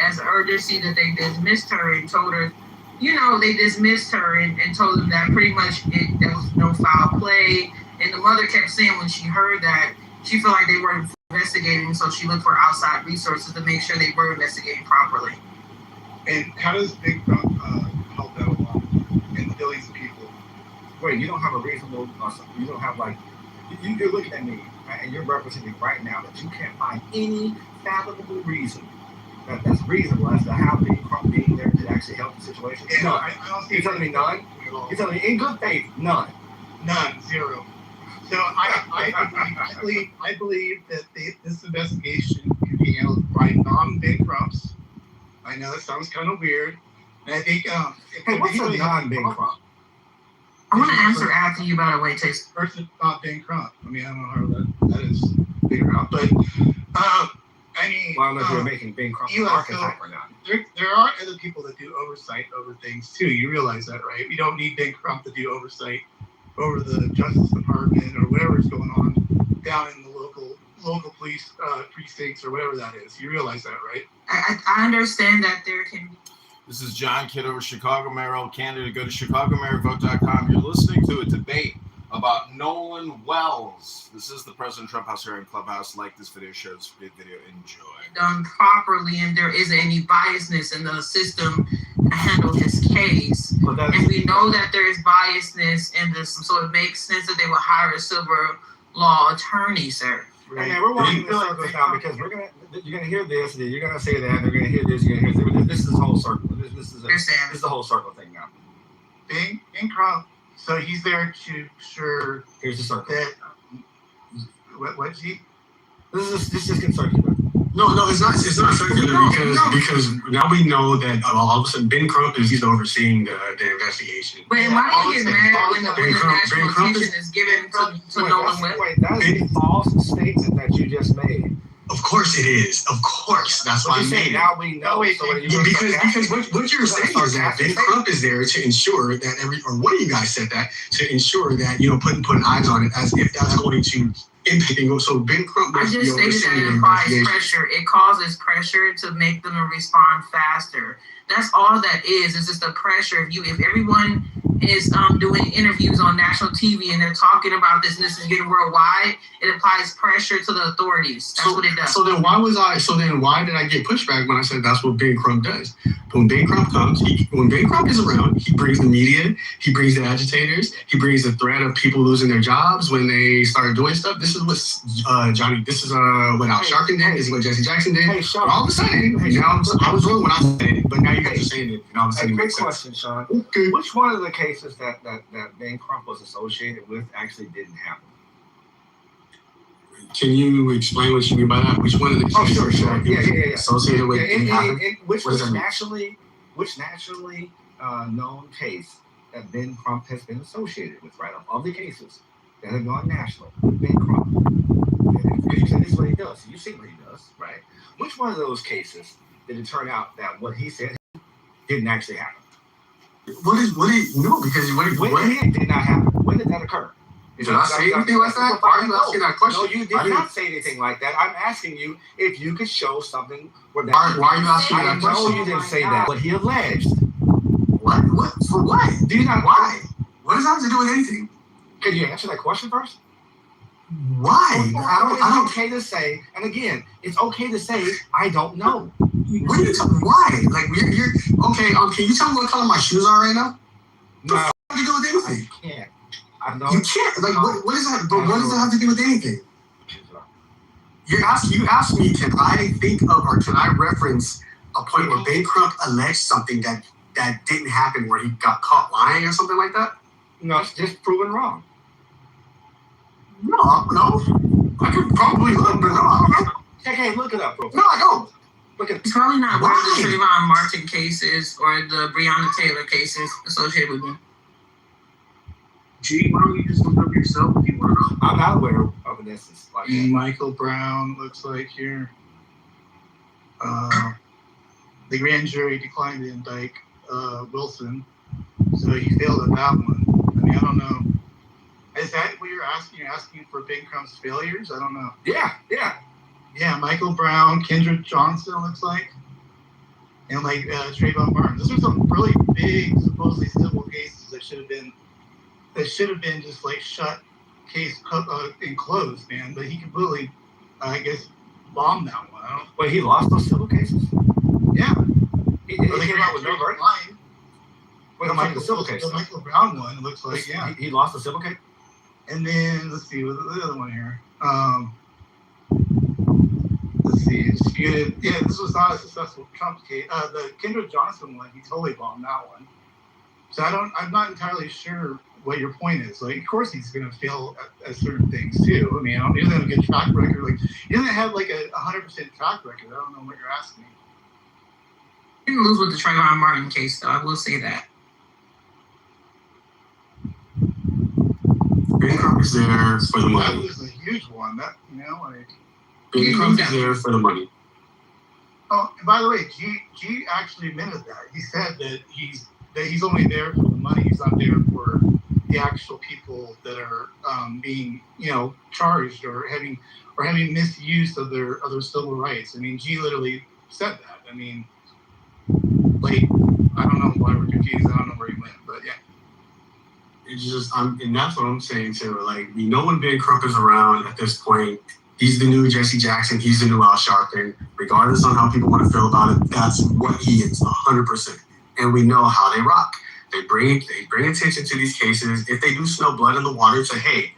as urgency, that they dismissed her and told her, they dismissed her and told them that pretty much there was no foul play. And the mother kept saying when she heard that, she felt like they weren't investigating, so she looked for outside resources to make sure they were investigating properly. And how does Big Front help that along in the billions of people? Wait, you don't have a reasonable, you don't have like, you're looking at me, right, and you're representing right now that you can't find any fathomable reason that's reasonable as to how Big Crump being there to actually help the situation. Yeah, None. I don't see You're telling me none? You're telling me in good faith, none. None, zero. So I believe that this investigation can be handled by non-Big Crumps. I know it sounds kind of weird, and I think hey, what's a non-Big Crump? I want to answer after you, by the way, Chase. First, not Big Crump. I mean, I don't know how that is figured out, but I mean, well, I don't know if you're making Big Crump an archetype or not. There are other people that do oversight over things too. You realize that, right? We don't need Big Crump to do oversight over the Justice Department or whatever's going on down in the local police precincts or whatever that is. You realize that, right? I understand that there can. This is John Kitover, Chicago mayoral candidate. Go to ChicagoMayorVote.com. You're listening to a debate about Nolan Wells. This is the President Trump House here in Clubhouse. Like this video, share this video, enjoy. Done properly, and there isn't any biasness in the system to handle his case. And we know that there is biasness in this, so it makes sense that they would hire a civil law attorney, sir. Right. Hey man, we're walking in circles now because you're gonna hear this, and then you're gonna say that, and they're gonna hear this, you're gonna hear this. This is a whole circle. This is a whole circle thing now. Big Crump. So he's there to ensure. Here's the circle. That what's he? This is circular. No, it's not. It's not circular because now we know that all of a sudden Ben Crump is overseeing the investigation. But why do you get mad when the national attention is given to Nolan Wells? Wait, that's a false statement that you just made. Of course it is. Of course, that's why I made it. Now we know. Because what you're saying is that Ben Crump is there to ensure that one of you guys said that, to ensure that putting eyes on it as if that's going to impact. So Ben Crump. I just stated that it applies pressure. It causes pressure to make them respond faster. That's all that is. It's just the pressure. If everyone is doing interviews on national TV and they're talking about this and this is getting worldwide, it applies pressure to the authorities. That's what it does. So then why did I get pushback when I said that's what Ben Crump does? When Ben Crump comes, when Ben Crump is around, he brings the media, he brings the agitators, he brings the threat of people losing their jobs when they start doing stuff. This is what what Al Sharpton did. This is what Jesse Jackson did. Hey, Sean. But all of a sudden, I was wrong when I said it, but now you guys are saying it, and all of a sudden it makes sense. Question, Sean. Okay. Which one of the cases that Ben Crump was associated with actually didn't happen? Can you explain what you mean by that? Which one of the cases? Oh, sure. Yeah. Associated with which nationally known case that Ben Crump has been associated with, right? Of the cases that have gone national, Ben Crump. Because you said this is what he does. You see what he does, right? Which one of those cases did it turn out that what he said didn't actually happen? What did When did not happen? When did that occur? Did I say anything like that? Why are you asking that question? No, you did not say anything like that. I'm asking you if you could show something where that. Why are you asking that question? No, you didn't say that. What he alleged. What? For what? Do you not? Why? What does that have to do with anything? Can you answer that question first? Why? It's okay to say, and again, it's okay to say, I don't know. What are you talking? Why? Like you're okay. Can you tell me what color my shoes are right now? No. What does that have to do with anything? I can't. I know. You can't. Like what is that? But what does that have to do with anything? You asked me, can I think of or can I reference a point where Ben Crump alleged something that didn't happen, where he got caught lying or something like that? No, it's just proven wrong. No. I could probably look, but no, I don't know. Hey, look it up, bro. No, I don't. Look at. It's probably not one of the Trayvon Martin cases or the Breonna Taylor cases associated with him. Gee, why don't you just look up yourself if you want to know? I'm not aware of an instance like that. Michael Brown looks like here. The grand jury declined to indict Wilson, So he failed at that one. I mean, I don't know. Is that what you're asking? You're asking for Big Crump's failures? I don't know. Yeah. Yeah, Michael Brown, Kendrick Johnson looks like, and like Trayvon Martin. Those are some really big, supposedly civil cases that should have been just like shut case and closed, man. But he completely, I guess, bombed that one. Wait, he lost those civil cases? Yeah. He came out with no verdict? Wait, the civil case. The Michael Brown one looks like, yeah. He lost the civil case? And then, let's see, what's the other one here? Let's see, disputed. Yeah, this was not a successful Trump case. The Kendrick Johnson one, he totally bombed that one. So I'm not entirely sure what your point is. Like, of course he's going to fail at certain things too. I mean, he doesn't have a good track record. Like, he doesn't have like a 100% track record. I don't know what you're asking. He didn't lose with the Trayvon Martin case, though. I will say that. Big Crump is there for the money. That was a huge one. That, you know, like. Big Crump is there for the money. Oh, and by the way, G actually admitted that. He said that he's only there for the money. He's not there for the actual people that are being, you know, charged or having misuse of their civil rights. I mean, G literally said that. I mean, like, I don't know why we're confused. I don't know where he went, but yeah. It's just, and that's what I'm saying too. Like, we know when Big Crump is around at this point, he's the new Jesse Jackson. He's the new Al Sharpton. Regardless on how people want to feel about it, that's what he is, 100%. And we know how they rock. They bring attention to these cases. If they do smell blood in the water, say, hey,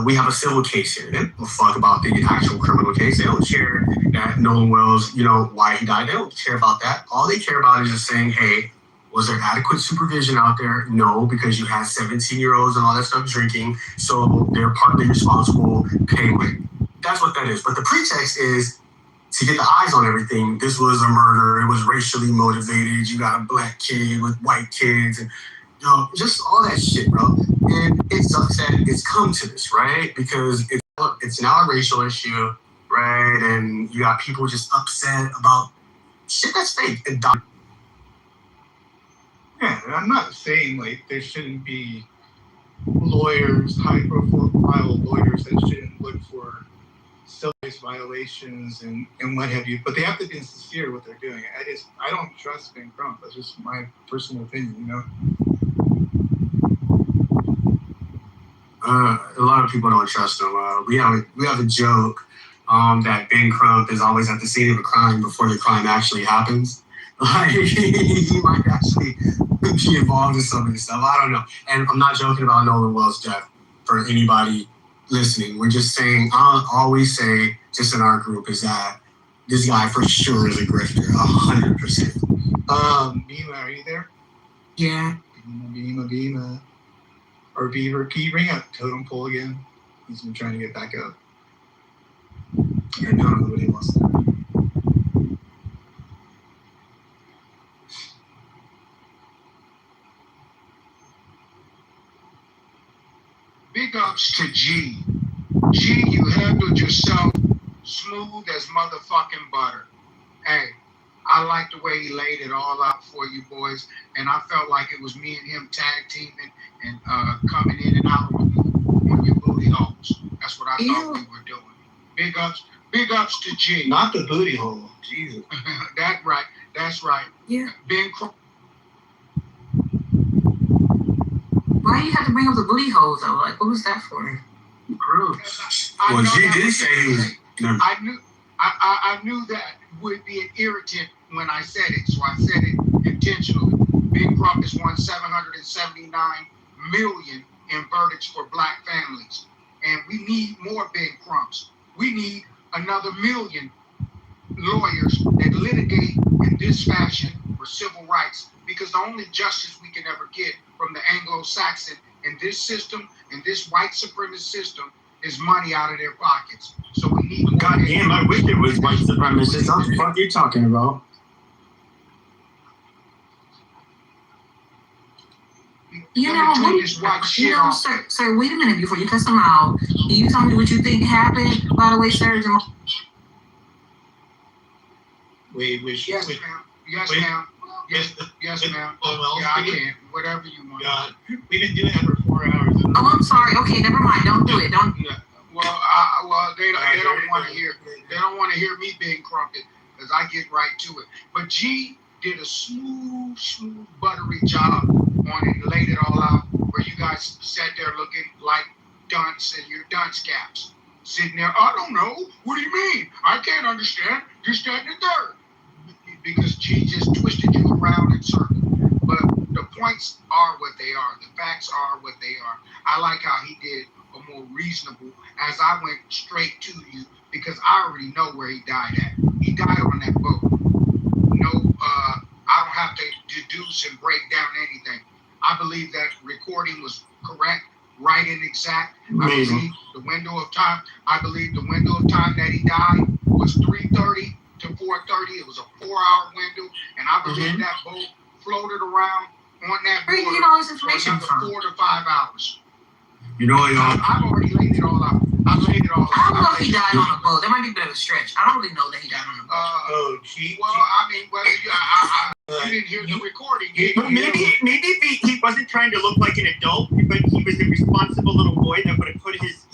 we have a civil case here. They don't give a fuck about the actual criminal case. They don't care that Nolan Wells, you know, why he died. They don't care about that. All they care about is just saying, hey, was there adequate supervision out there? No, because you had 17-year-olds and all that stuff drinking, so they're partly responsible. Pay weight. That's what that is. But the pretext is to get the eyes on everything. This was a murder. It was racially motivated. You got a black kid with white kids, and you know, just all that shit, bro. And it sucks that it's come to this, right? Because it's now a racial issue, right? And you got people just upset about shit that's fake and dumb. Yeah, I'm not saying like there shouldn't be lawyers, high-profile lawyers that shouldn't look for civil rights violations and what have you, but they have to be sincere what they're doing. I don't trust Ben Crump. That's just my personal opinion, you know. A lot of people don't trust him. We have a joke that Ben Crump is always at the scene of a crime before the crime actually happens. Like, he might actually be involved in some of this stuff. I don't know. And I'm not joking about Nolan Wells' death for anybody listening. We're just saying, I'll always say, just in our group, is that this guy for sure is a grifter, 100%. Beamer, are you there? Yeah. Beamer. Or Beaver, can you bring up Totem Pole again? He's been trying to get back up. And now nobody wants to. Big ups to G. G, you handled yourself smooth as motherfucking butter. Hey, I like the way he laid it all out for you boys, and I felt like it was me and him tag teaming and coming in and out on your booty holes. That's what I thought we were doing. Big ups to G. Not the booty hole. Jesus. That's right. Yeah. Ben Crump. Why you have to bring up the booty hole though? Like, what was that for? Gross. Well, G did say he was. I knew that would be an irritant when I said it, so I said it intentionally. Ben Crump has won $779 million in verdicts for black families, and we need more Ben Crumps. We need another million lawyers that litigate in this fashion for civil rights, because the only justice we can ever get from the Anglo-Saxon in this system, in this white supremacist system, is money out of their pockets. So we need more. God damn, I wish it was white supremacists. What the fuck are you talking about? You know, sir, wait a minute before you cuss him out. Can you tell me what you think happened, by the way, sir? Wait, yes, ma'am. Yes, ma'am. Yes, ma'am. well, Yeah, I can. Whatever you want. God, we've been doing that for 4 hours. Oh, I'm sorry. Okay, never mind. Don't do it. Don't. Yeah. Well, they don't want to hear. They don't want to hear me being crumpet because I get right to it. But G did a smooth, buttery job on it and laid it all out. Where you guys sat there looking like dunce and your dunce caps, sitting there. I don't know. What do you mean? I can't understand. Just that and the third. Because G just twisted you around in circles. But the points are what they are. The facts are what they are. I like how he did a more reasonable, as I went straight to you, because I already know where he died at. He died on that boat. No, I don't have to deduce and break down anything. I believe that recording was correct, right and exact. Amazing. I believe the window of time. I believe the window of time that he died was 3:30 to 4:30. It was a 4-hour window, and I believe that boat floated around on that Where board you get all this for information another from? 4 to 5 hours. You know what, y'all? I've already laid it all out. I laid it all out. I don't know if he died on a boat. That might be a bit of a stretch. I don't really know that he died on a boat. Well, I mean, whether you didn't hear the recording. But maybe if he wasn't trying to look like an adult, but he was a responsible little boy that would have put his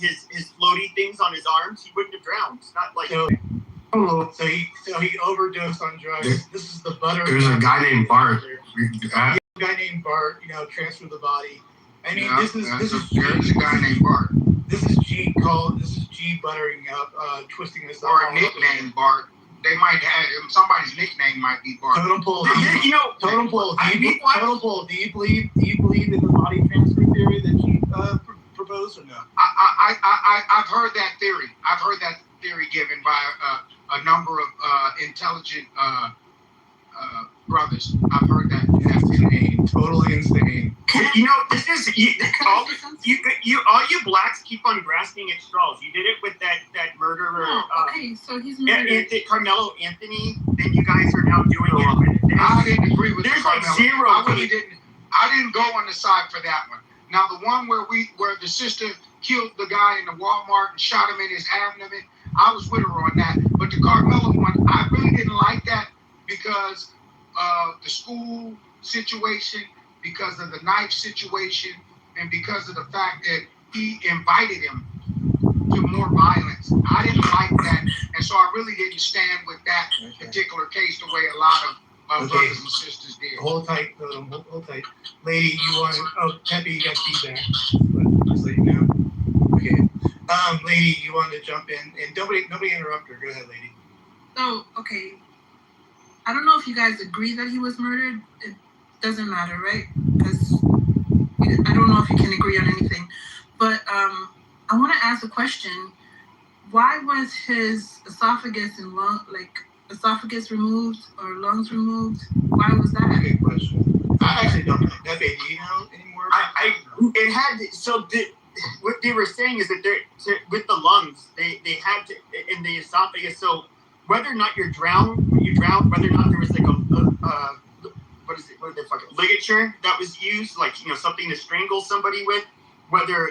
floaty things on his arms, he wouldn't have drowned. It's not like So he overdosed on drugs. This is the butter. There's a guy named Bart. A guy named Bart, transferred the body. I mean, Yeah, this is there's a guy named Bart. This is G buttering up, twisting this Or up. a nickname Bart. They might have somebody's nickname might be Bart. Totem pole. Totem pole. Do you believe in the body transfer theory that G proposed or no? I've heard that theory. I've heard that theory given by a number of intelligent brothers. I've heard that. Insane. Totally insane. This is all you blacks keep on grasping at straws. You did it with that murderer. Okay, so he's murdered. Carmelo Anthony. Then you guys are now doing it. I didn't agree with There's Carmelo. like zero. I really didn't. I didn't go on the side for that one. Now the one where the sister killed the guy in the Walmart and shot him in his abdomen, I was with her on that. But the Carmelo one, I really didn't like that because of the school situation, because of the knife situation, and because of the fact that he invited him to more violence. I didn't like that, and so I really didn't stand with that particular case the way a lot of brothers and sisters did. Hold tight, hold tight. Lady, you want? Oh, Peppy, you got feedback. But just let you know. Okay. Lady, you wanted to jump in, and nobody interrupt her. Go ahead, lady. So, okay. I don't know if you guys agree that he was murdered. It doesn't matter, right? Because I don't know if you can agree on anything. But I want to ask a question. Why was his esophagus and esophagus removed or lungs removed? Why was that? Good question. I actually don't know. Do you know anymore? What they were saying is that with the lungs, they had to in the esophagus. So whether or not you drowned, whether or not there was like ligature that was used, like something to strangle somebody with, whether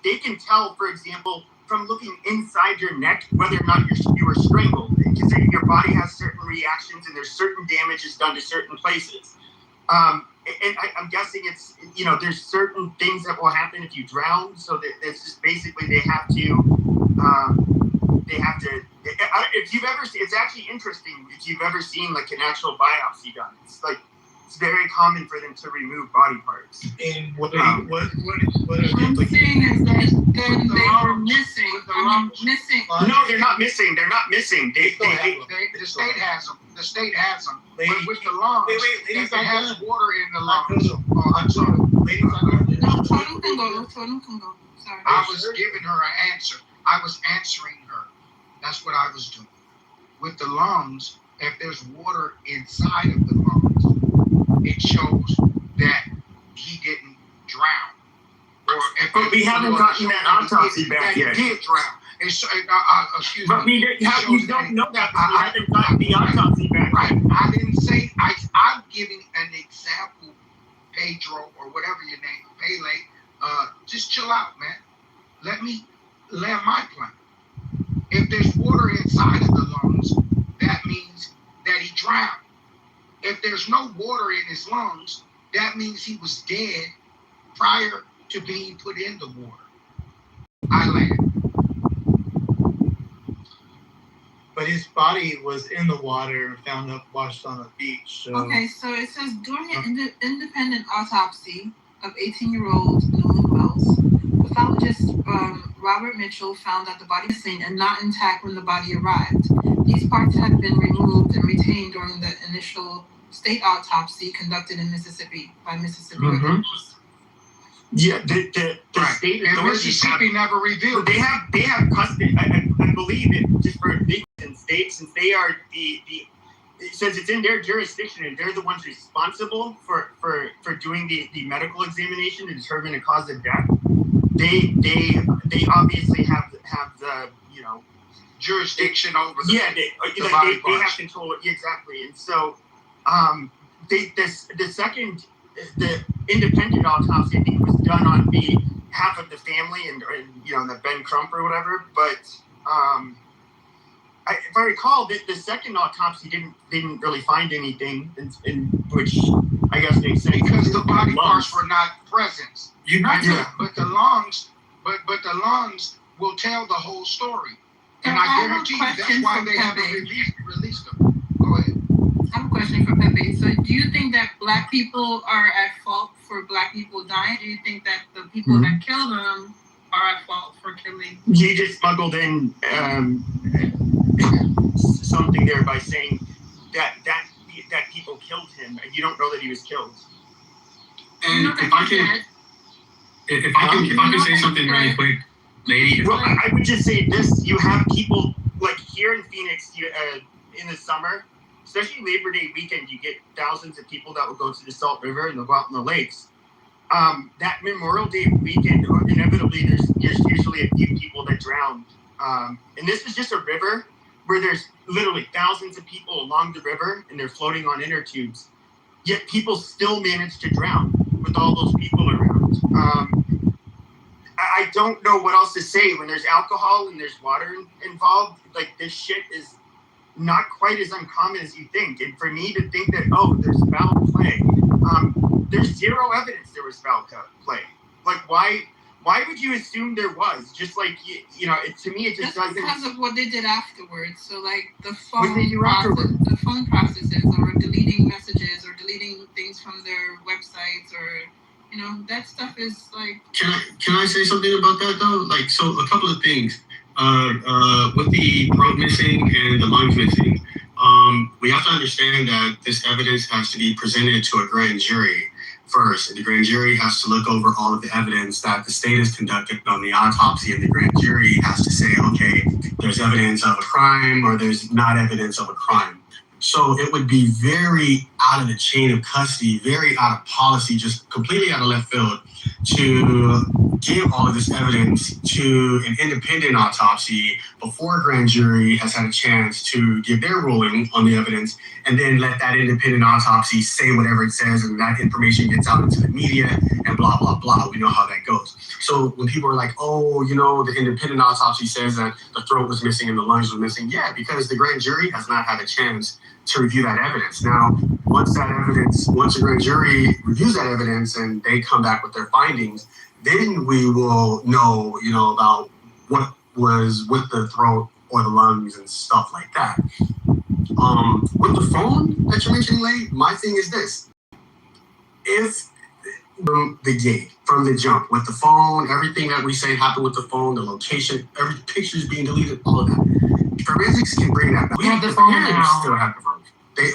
they can tell, for example, from looking inside your neck whether or not you were strangled, because your body has certain reactions and there's certain damages done to certain places. And I'm guessing it's there's certain things that will happen if you drown. So that it's just basically they have to. If you've ever seen, it's actually interesting if you've ever seen like an actual biopsy done. It's very common for them to remove body parts. And what I'm saying is that then they were missing. Missing. No, they're not missing. They're not missing. The state has them. The state has them. Lady, but with the lungs, ladies, if it has water in the lungs. Oh, I'm sorry. Ladies, No, Totem can go. Sorry. I was giving her an answer. I was answering her. That's what I was doing. With the lungs, if there's water inside of the lungs, it shows that he didn't drown. But we haven't gotten that autopsy back yet. He did drown. Excuse but me. you don't know that because we haven't gotten the autopsy back. Right. I didn't say. I'm giving an example, Pedro, or whatever your name, Pele. Just chill out, man. Let me land my plane. If there's water inside of the lungs, that means that he drowned. If there's no water in his lungs, that means he was dead prior to being put in the water. I land. But his body was in the water, found up washed on a beach. So. Okay, so it says during an independent autopsy of 18-year-old Nolan Wells, pathologist Robert Mitchell found that the body was missing and not intact when the body arrived. These parts had been removed and retained during the initial state autopsy conducted in Mississippi by Mississippi authorities. Yeah, the Right. state And authorities Mississippi never revealed. They have custody. I believe it just for big states, since they are since it's in their jurisdiction and they're the ones responsible for doing the medical examination to determine the cause of death. They obviously have the jurisdiction over the they have control. Exactly, and so the independent autopsy I think was done on behalf of the family and the Ben Crump or whatever, but if I recall, the second autopsy didn't really find anything, in which I guess makes sense because the body parts were not present. But the lungs will tell the whole story, and I guarantee you that's why they haven't released them. Go ahead. I have a question for Pepe. So, do you think that Black people are at fault for Black people dying? Do you think that the people that kill them are at fault for killing? You just smuggled in something there by saying that people killed him, and you don't know that he was killed. And if I can say something really quick, lady. Well, I would just say this: you have people like here in Phoenix, in the summer, especially Labor Day weekend, you get thousands of people that will go to the Salt River and they'll go out in the lakes. That Memorial Day weekend, inevitably, there's usually a few people that drown. And this is just a river where there's literally thousands of people along the river and they're floating on inner tubes. Yet people still manage to drown with all those people around. I don't know what else to say when there's alcohol and there's water involved. Like, this shit is not quite as uncommon as you think. And for me to think that, there's foul play, there's zero evidence there was foul play. Like, why would you assume there was? Just like, to me, it just doesn't. Because of what they did afterwards. So, like, the phone processes, or deleting messages, or deleting things from their websites, or, that stuff is like... Can I say something about that, though? Like, so a couple of things. With the throat missing and the lungs missing, we have to understand that this evidence has to be presented to a grand jury first. And the grand jury has to look over all of the evidence that the state has conducted on the autopsy, and the grand jury has to say, okay, there's evidence of a crime or there's not evidence of a crime. So it would be very out of the chain of custody, very out of policy, just completely out of left field to give all of this evidence to an independent autopsy before a grand jury has had a chance to give their ruling on the evidence, and then let that independent autopsy say whatever it says, and that information gets out into the media and blah, blah, blah. We know how that goes. So when people are like, the independent autopsy says that the throat was missing and the lungs were missing, yeah, because the grand jury has not had a chance to review that evidence. Now, once a grand jury reviews that evidence and they come back with their findings, then we will know, about what was with the throat or the lungs and stuff like that. With the phone that you're mentioning, Lady, my thing is this. If from the gate, from the jump, with the phone, everything that we say happened with the phone, the location, every picture's being deleted, all of that. Forensics can bring that back. We have the phone now. Still have the phone.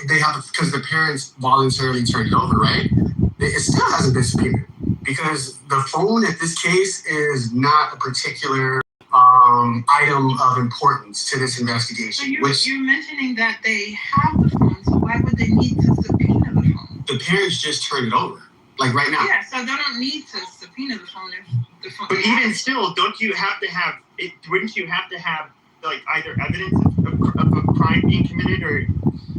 They have, because the parents voluntarily turned it over, right? It still hasn't been subpoenaed, because the phone at this case is not a particular item of importance to this investigation. So you're mentioning that they have the phone, so why would they need to subpoena the phone? The parents just turned it over, like right now. Yeah, so they don't need to subpoena the phone if the phone. But even still, don't you have to have it? Wouldn't you have to have like either evidence of a crime being committed, or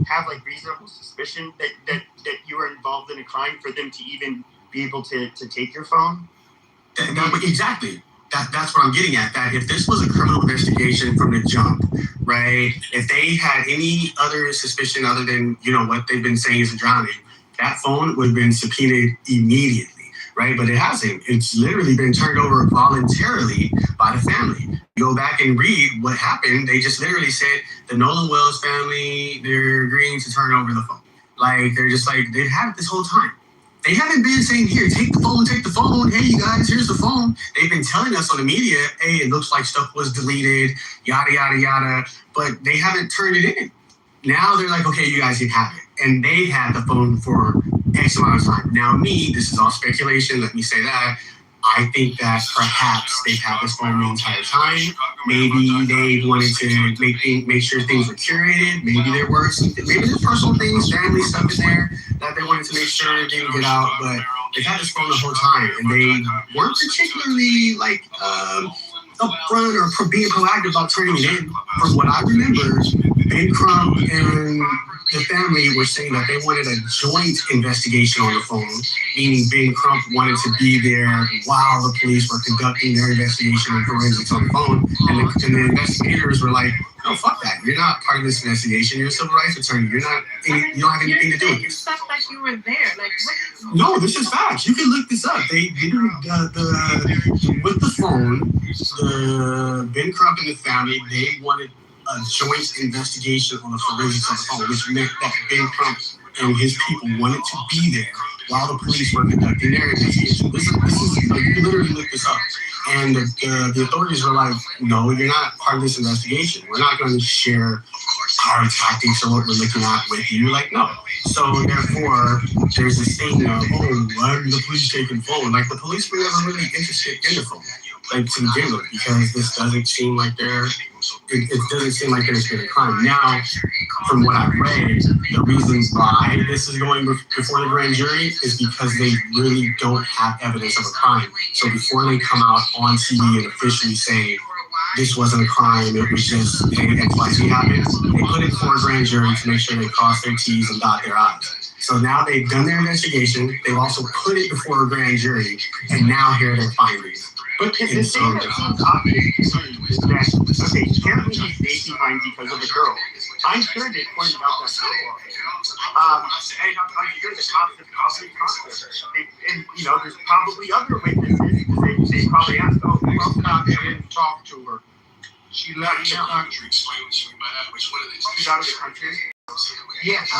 have like reasonable suspicion that you were involved in a crime for them to even be able to take your phone? Exactly. that's what I'm getting at. That if this was a criminal investigation from the jump, right? If they had any other suspicion other than, what they've been saying is a drowning, that phone would have been subpoenaed immediately, right? But it hasn't. It's literally been turned over voluntarily by the family. You go back and read what happened. They just literally said the Nolan Wells family, they're agreeing to turn over the phone. Like, they're just like, they've had it this whole time. They haven't been saying, here, take the phone. Hey, you guys, here's the phone. They've been telling us on the media, hey, it looks like stuff was deleted, yada, yada, yada. But they haven't turned it in. Now they're like, okay, you guys can have it. And they've had the phone for X amount of time. Now this is all speculation, let me say that. I think that perhaps they've had this phone the entire time. Maybe they wanted to make sure things were curated. Maybe there were maybe there's personal things, family stuff in there that they wanted to make sure didn't get out. But they've had this phone the whole time, and they weren't particularly upfront or being proactive about turning it in. From what I remember, Ben Crump and the family were saying that they wanted a joint investigation on the phone, meaning Ben Crump wanted to be there while the police were conducting their investigation and forensics on the phone. And the investigators were like, no, fuck that. You're not part of this investigation. You're a civil rights attorney. You don't have anything to do with this. Stuff like you were there. No, this is facts. You can look this up. They did with the phone, the Ben Crump and the family, they wanted a joint investigation on the forensics of the phone, which meant that Ben Crump and his people wanted to be there while the police were conducting their investigation. This is like, you can literally look this up. And the authorities were like, no, you're not part of this investigation. We're not going to share our tactics or what we're looking at with you. Like, no. So therefore, there's this thing of, why are the police taking the phone? Like, the police were never really interested in the phone, like, to begin with, because this doesn't seem like it doesn't seem like there's been a crime. Now, from what I've read, the reason why this is going before the grand jury is because they really don't have evidence of a crime. So before they come out on TV and officially say this wasn't a crime, it was just XYZ happened, they put it before a grand jury to make sure they cross their T's and dot their I's. So now they've done their investigation, they've also put it before a grand jury, and now here are their findings. But the thing that seems obvious to me is that, okay, apparently he stayed behind because of the girl. I'm sure they pointed out that girl. And I'm sure the cops have probably talked to her. And, there's probably other witnesses, because they probably asked, who else didn't talk to her? She left the country. She's out of the country? Yes.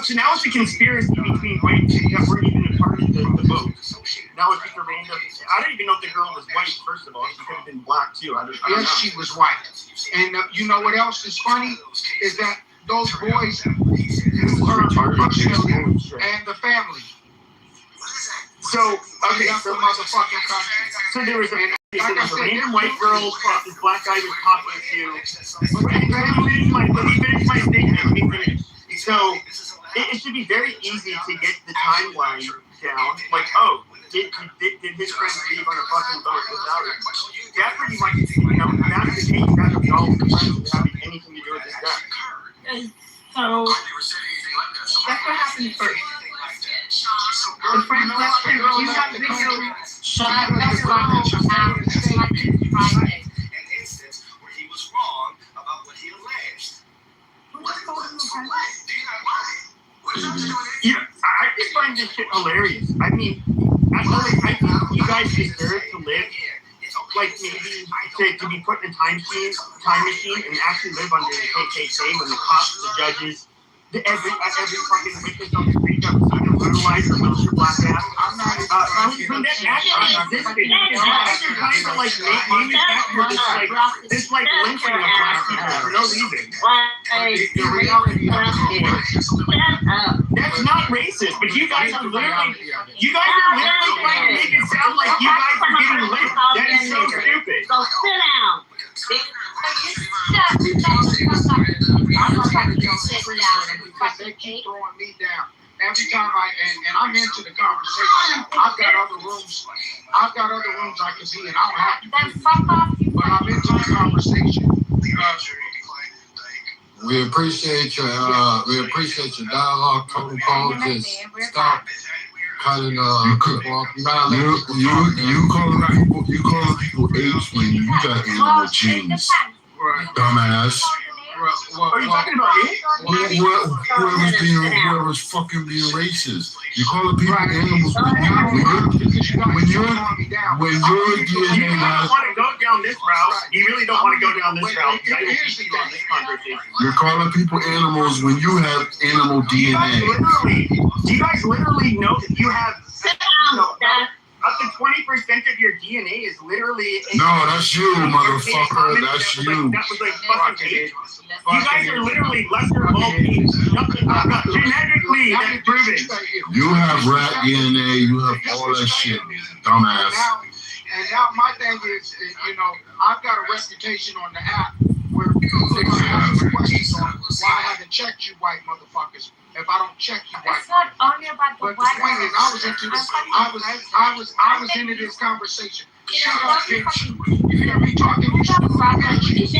So now it's a conspiracy between white people that weren't even a part of the vote. Now it's just a random. I don't even know if the girl was white, first of all. She could have been black, too. I don't know. She was white. And you know what else is funny? Is that those boys knew her personally and the family. So, okay, so motherfucking country. So there was a random white girl this black guy was talking to. Let me finish my statement. So it should be very easy to get the timeline down. Like, did his friends leave on a fucking boat without him? That pretty much, that's the case. That's of all the friends having anything to do with this guy. So that's what happened first. The friend left him. You got video shot at the Friday. An instance where he was wrong about what he alleged. Who just told him to I just find this shit hilarious. I mean, I think you guys deserve to live, like, maybe to be put in a time machine and actually live under the KKK when the cops, the judges, every fucking witness on the street that was either brutalized or left your black ass. When that actually existed, you're trying to, like, manufacture this lynching of black people for no reason. The reality that's not racist, but you guys are literally trying to make it sound like you guys are getting lynched. That is so stupid. So sit down. Because they keep throwing me down. Every time I'm into the conversation. I've got other rooms I can be in. I don't have to be, but I'm into the conversation. We appreciate your dialogue, Total Paul. Just stop cutting you calling people apes when you got animal genes. Dumbass. Are you talking about me? Whoever's fucking being racist. You calling people animals when you're You don't want to go down this route. You really don't want to go down this route. You're calling people animals when you have animal DNA. Do you guys literally know that you have up to 20% of your DNA is literally... No, that's you, motherfucker. That's you. That was like fucking hate. You guys are literally lesser bulky. Genetically, that's proven. You have rat DNA. You have all that shit, dumbass. And now my thing is, you know, I've got a reputation on the app where people are going to ask me questions on why I haven't checked you white motherfuckers. If I don't check you white, it's not only about the but the white point is, I was into this. I was into this conversation. Shut up, bitch. You hear me talking? You shut up, bitch.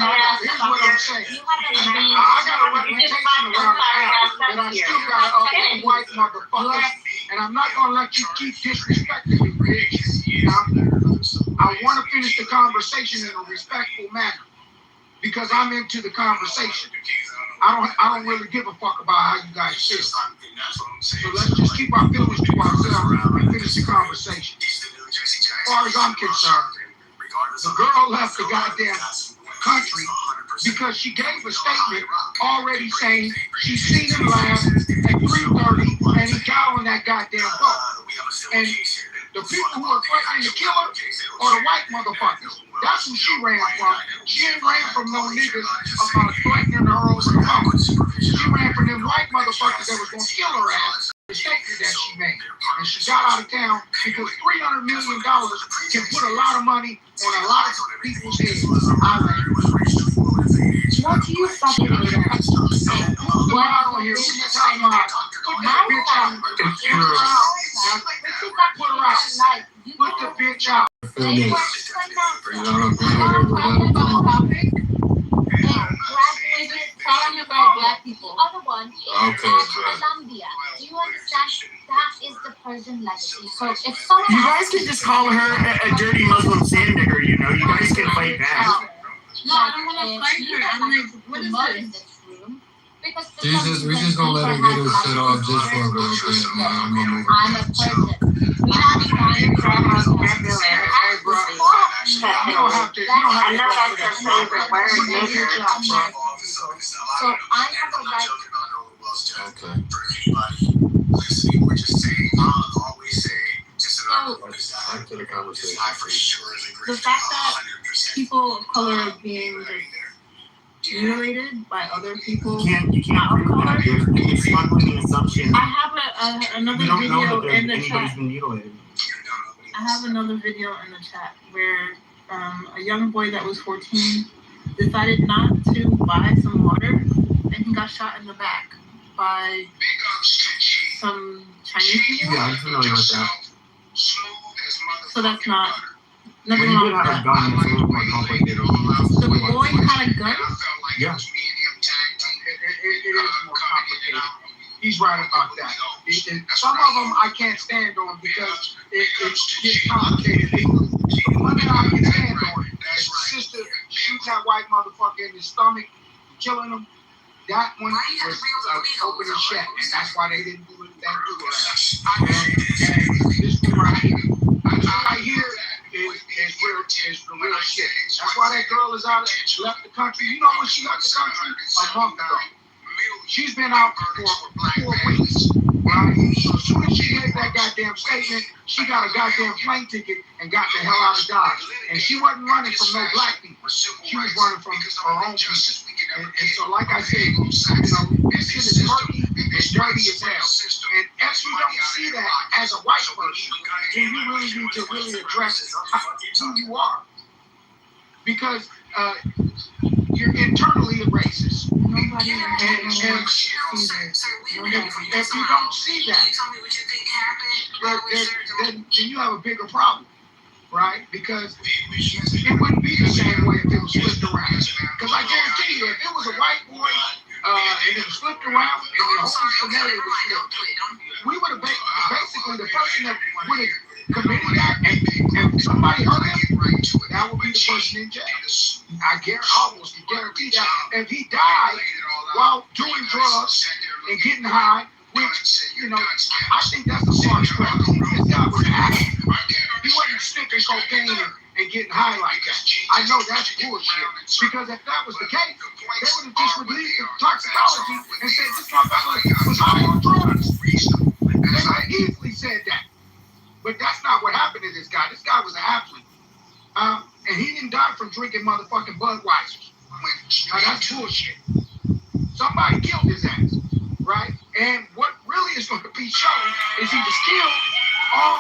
Now, here's what I'm saying. I got a reputation around the app that I still got to uphold white motherfuckers, and I'm not gonna let you keep disrespecting me, bitch. I want to finish the conversation in a respectful manner because I'm into the conversation. I don't really give a fuck about how you guys feel. So let's just keep our feelings to ourselves and finish the conversation. As far as I'm concerned, the girl left the goddamn country because she gave a statement already saying she seen him last at 3:30 and he got on that goddamn boat. And the people who are threatening to kill her are the white motherfuckers. That's who she ran from. She ain't ran from no niggas threatening her over the phone. She ran from them white motherfuckers that was gonna kill her ass. The statement that she made. And she got out of town because $300 million can put a lot of money on a lot of people's heads. What do you fucking do that? What out here? Put that bitch out. Put her out. Put the bitch out. Talking about black people. The other one Okay, Colombia. Do you understand? That is the Persian legacy. So if someone you guys can just call her a dirty Muslim sand digger, you know. You guys can fight back. No, I don't want to fight her. I'm like, what is this? We just gonna let her get her shit off just for a little bit. I'm a Persian. We have to find Hey, bro. You don't have to. I know that's your favorite word, nigger. So I have a right. Okay. Back to the conversation. The fact that people of color are being mutilated by other people. You can't prove that. You're smuggling the assumption. I have another You don't video know that in the anybody's chat. been mutilated. I have another video in the chat where a young boy that was 14 decided not to buy some water, and he got shot in the back by some Chinese people. Yeah, I'm familiar with that. So that's not nothing When you wrong get with out that. of gun, it's a little more complicated. The boy had a gun. Yeah. It is more complicated. He's right about that. Some of them I can't stand on because it gets complicated. The one that I can stand on is the sister shooting that white motherfucker in his stomach, killing him. That one was open and shut, and that's why they didn't do anything to her. And this one right here, right here is the real shit. That's why that girl is left the country. You know when she left the country? A month ago. She's been out for 4 weeks, right? So as soon as she made that goddamn statement, she got a goddamn plane ticket and got the hell out of Dodge. And she wasn't running from no black people. She was running from her own people. And so, like I said, you know, this shit is murky and dirty as hell. And if you don't see that as a white person, then you really need to really address who you are. Because you're internally a racist. And if you don't see that, then you have a bigger problem, right? Because it wouldn't be the same way if it was flipped around. Because I guarantee you, if it was a white boy and it was flipped around, and the whole scenario was flipped. We would have basically the person that would have committed that, and if somebody hurt him, that would be the person in jail. I almost guarantee that if he died while doing drugs and getting high, which, you know, I think that's a far stretch. This guy was acting. He wasn't sniffing cocaine and getting high like that. I know that's bullshit. Because if that was the case, they would have just released the toxicology and said this motherfucker was high on drugs. They would have easily said that. But that's not what happened to this guy. This guy was an athlete. And he didn't die from drinking motherfucking Budweisers. Now that's bullshit. Somebody killed his ass, right? And what really is going to be shown is he was killed on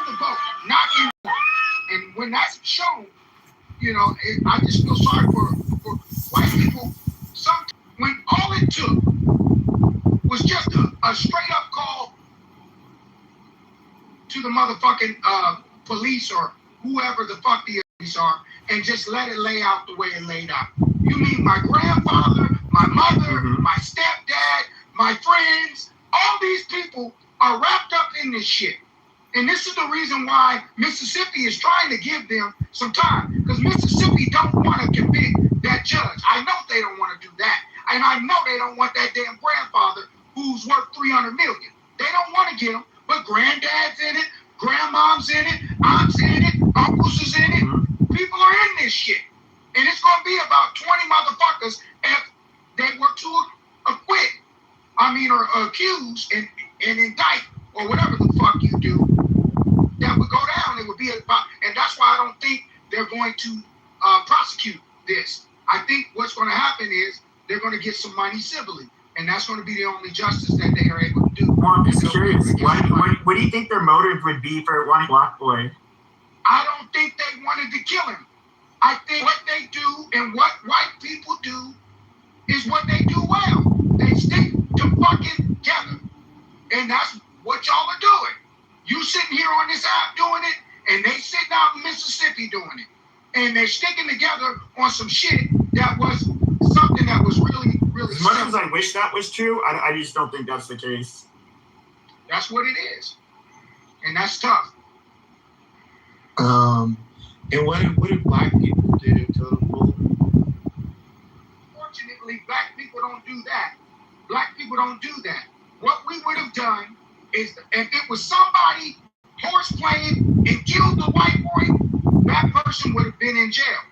the boat, not in the boat. And when that's shown, you know, I just feel sorry for white people. When all it took was just a straight up call to the motherfucking police or whoever the fuck the police are, and just let it lay out the way it laid out. You mean my grandfather, my mother, my stepdad, my friends, all these people are wrapped up in this shit. And this is the reason why Mississippi is trying to give them some time. Because Mississippi don't want to convict that judge. I know they don't want to do that. And I know they don't want that damn grandfather who's worth $300 million. They don't want to get him, but granddad's in it, grandmom's in it, aunt's in it, uncles is in it. People are in this shit. And it's going to be about 20 motherfuckers if they were to acquit. Or accuse and indict, or whatever the fuck you do, that would go down. It would be about, and that's why I don't think they're going to prosecute this. I think what's going to happen is they're going to get some money civilly, and that's going to be the only justice that they are able to do. Well, I'm just curious. What do you think their motive would be for wanting Black Boy? I don't think they wanted to kill him. I think what they do and what white people do is what they do well. They stick to fucking together. And that's what y'all are doing. You sitting here on this app doing it, and they sitting out in Mississippi doing it. And they're sticking together on some shit that was something that was really, really As much as I wish that was true, I just don't think that's the case. That's what it is. And that's tough. And what do black people do to the bull? Fortunately, black people don't do that. Black people don't do that. What we would have done is, if it was somebody horseplaying and killed the white boy, that person would have been in jail,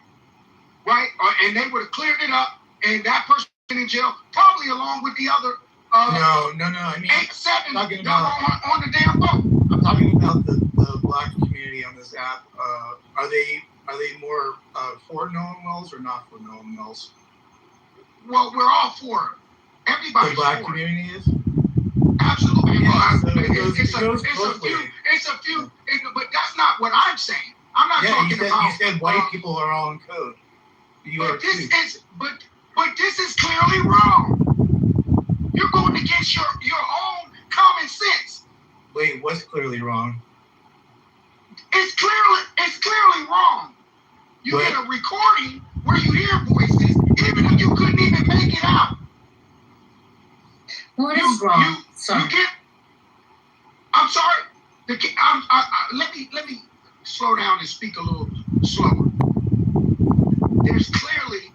right? And they would have cleared it up, and that person in jail, probably along with the other. No. I mean, 7 that were on the damn boat. I'm talking about the black community on this app. Are they more for Nolan Wells or not for Nolan Wells? Well, we're all for it. Everybody. The black community is. Absolutely. Yeah, It's a few. But that's not what I'm saying. I'm not talking about. You said white people are all in code. But this is clearly wrong. You're going against your own common sense. Wait, what's clearly wrong? It's clearly wrong. You get a recording where you hear voices, even if you couldn't even make it out. What is wrong? I'm sorry. Let me slow down and speak a little slower. There's clearly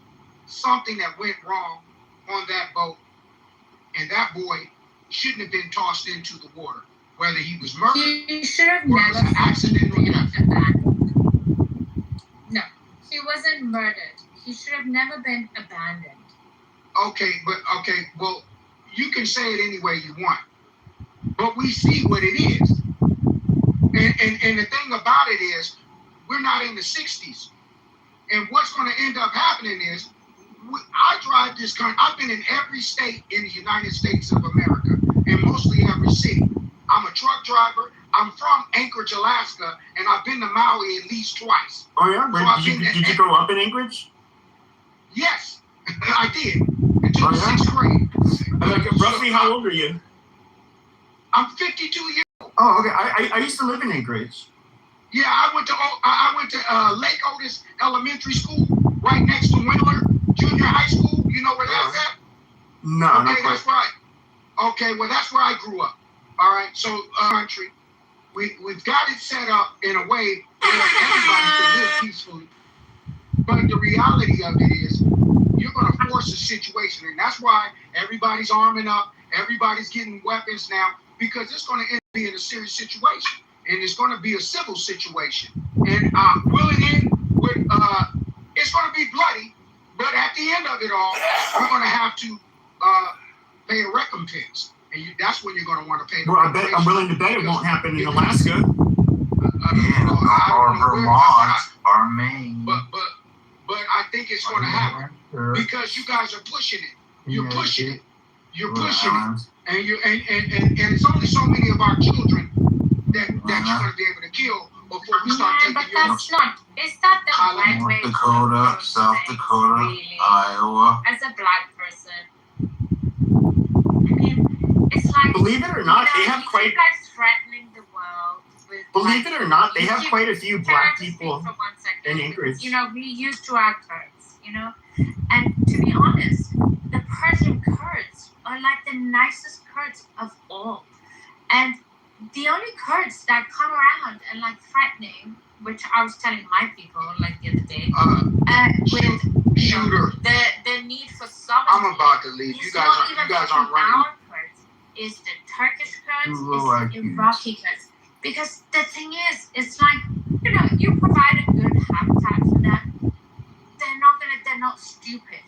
something that went wrong on that boat, and that boy shouldn't have been tossed into the water. Whether he was murdered, he should have or it was an accident or abandoned. No, he wasn't murdered. He should have never been abandoned. Okay, well, you can say it any way you want, but we see what it is. And the thing about it is, we're not in the 60s. And what's going to end up happening is, I drive this country. I've been in every state in the United States of America, and mostly every city. I'm a truck driver. I'm from Anchorage, Alaska, and I've been to Maui at least twice. Oh, yeah? Did you grow up in Anchorage? Yes, I did. Until 6th grade. Roughly, how old are you? I'm 52 years old. Oh, okay. I used to live in Anchorage. Yeah, I went to Lake Otis Elementary School, right next to Windler Junior High School. You know where that's at? No, Okay, not quite. that's right. Okay, well, that's where I grew up. All right, so country, we've got it set up in a way where everybody can live peacefully. But the reality of it is, you're going to force a situation, and that's why everybody's arming up, everybody's getting weapons now, because it's going to end up being a serious situation, and it's going to be a civil situation. And will it end with? It's going to be bloody, but at the end of it all, we're going to have to pay a recompense, and that's when you're going to want to pay. Well, I'm willing to bet it won't happen in Alaska. Or Vermont, or Maine. But I think it's going to happen because you guys are pushing it. You're pushing it. You're pushing it, and it's only so many of our children that you're going to be able to kill before we start taking but yours. that's not. Is that the right way? North Dakota, South Dakota, really, Iowa. As a black person, I mean, it's like. Believe it or not, they have quite. Like threatening the world. Believe it or not, they have quite a few black people in Anchorage. You know, we used to our Kurds, you know, and to be honest, the Persian Kurds are like the nicest Kurds of all. And the only Kurds that come around and like threatening, which I was telling my people like the other day, with shooter. The need for sovereignty. I'm about to leave. You guys aren't running. Our Kurds is the Turkish Kurds, is the Iraqi Kurds. Because the thing is, it's like, you know, you provide a good habitat for them. They're not stupid.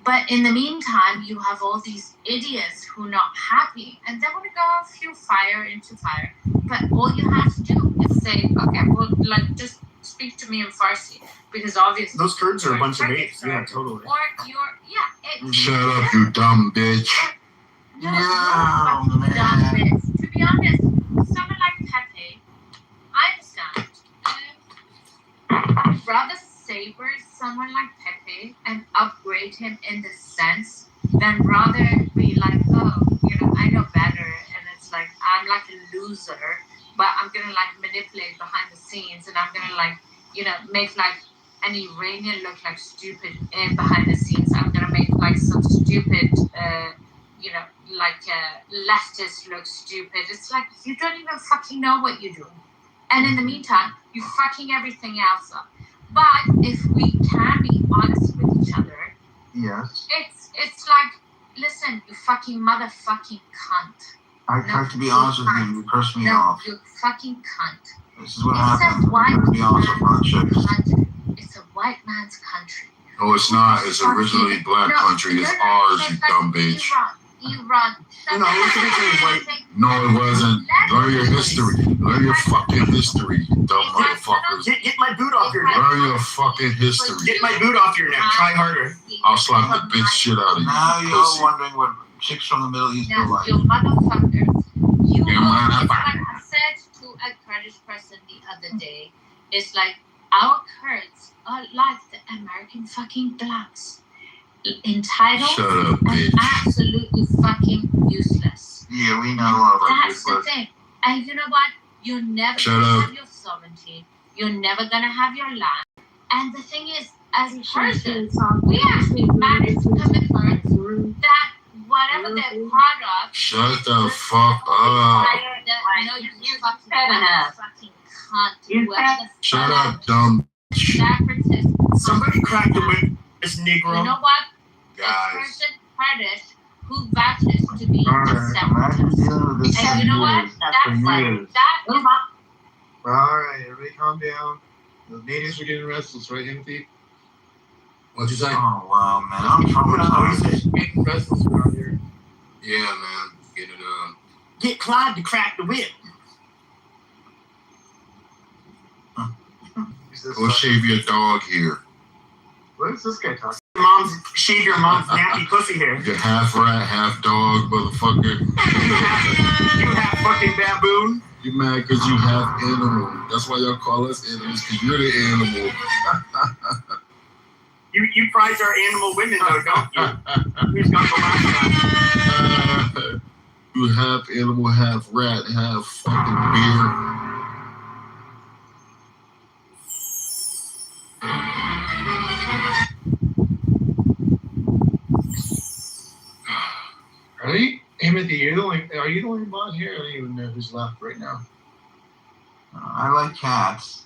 But in the meantime, you have all these idiots who are not happy and they want to go through fire into fire. But all you have to do is say, okay, well, like, just speak to me in Farsi. Because obviously. Those Kurds are a bunch of apes. Yeah, totally. Or Shut up, you dumb bitch. No, dumb bitch. To be honest, someone like Pepe, I understand. I'd rather saber someone like Pepe and upgrade him in the sense than rather be like, oh, you know, I know better, and it's like I'm like a loser, but I'm gonna like manipulate behind the scenes, and I'm gonna like, you know, make like an Iranian look like stupid behind the scenes. I'm gonna make like some stupid, you know, like leftists look stupid. It's like you don't even fucking know what you're doing. And in the meantime, you're fucking everything else up. But if we can be honest with each other, yes, it's like, listen, you fucking motherfucking cunt. I have to be honest with you. You cursed me off. You fucking cunt. This is what happens. I have to be honest with my chicks. It's a white man's country. No, it's not. It's originally black country. It's ours, you dumb bitch. Iran. No, it's originally white. No, it wasn't. Learn your history. Learn your fucking history, you dumb motherfuckers. Get my boot off your neck. Learn your fucking history. Get my boot off your neck. Try harder. I'll slap the bitch shit out of you. Now you're all wondering what chicks from the Middle East are like. You motherfuckers. You like I said to a Kurdish person the other day, it's like our Kurds are like the American fucking blacks. Entitled Shut up, and absolutely fucking useless. Yeah, we know all about That's the thing. And you know what? You're never Shut gonna up. have your sovereignty. You're never gonna have your land. And the thing is, as Persians, we actually managed to convince that whatever they're part of. Shut the fuck up. No, you fucking cunt. Shut up, dumb. Somebody cracked the whip. This Negro. You know what? Guys. The person Kurdish who vouches to be a separatist. And you know what? That's like, that is. Alright, everybody calm down. The natives are getting restless, right, Timothy? What'd you say? Oh, wow, man. I'm traumatized. Getting restless around here. Yeah, man. Get it Get Clyde to crack the whip. Go shave your dog here. What is this guy talking? Shave your mom's nappy pussy hair. You're half rat, half dog, motherfucker. You half fucking baboon. You mad because you half animal. That's why y'all call us animals, because you're the animal. You prize our animal women, though, don't you? Who's got the last time? You half animal, half rat, half fucking beer. you're the only. Are you the only bot here? I don't even know who's left right now. I like cats.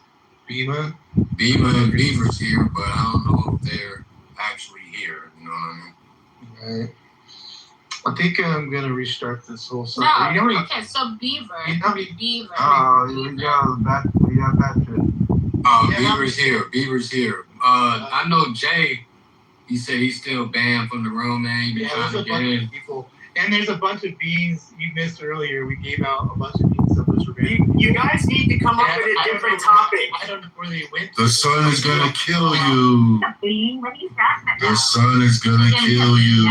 Beaver and Beaver's here, but I don't know if they're actually here. You know what I mean? Right. I think I'm gonna restart this whole No, cycle. You know okay, so Beaver. Beaver. Oh, here we go. We got Patrick. Beaver's here. I know Jay. He said he's still banned from the room, man. He been trying to get in. People. And there's a bunch of beans you missed earlier. We gave out a bunch of beans that was banned. You guys need to come up with a different topic. I don't know where they went. The sun is gonna kill you. The sun is gonna kill you.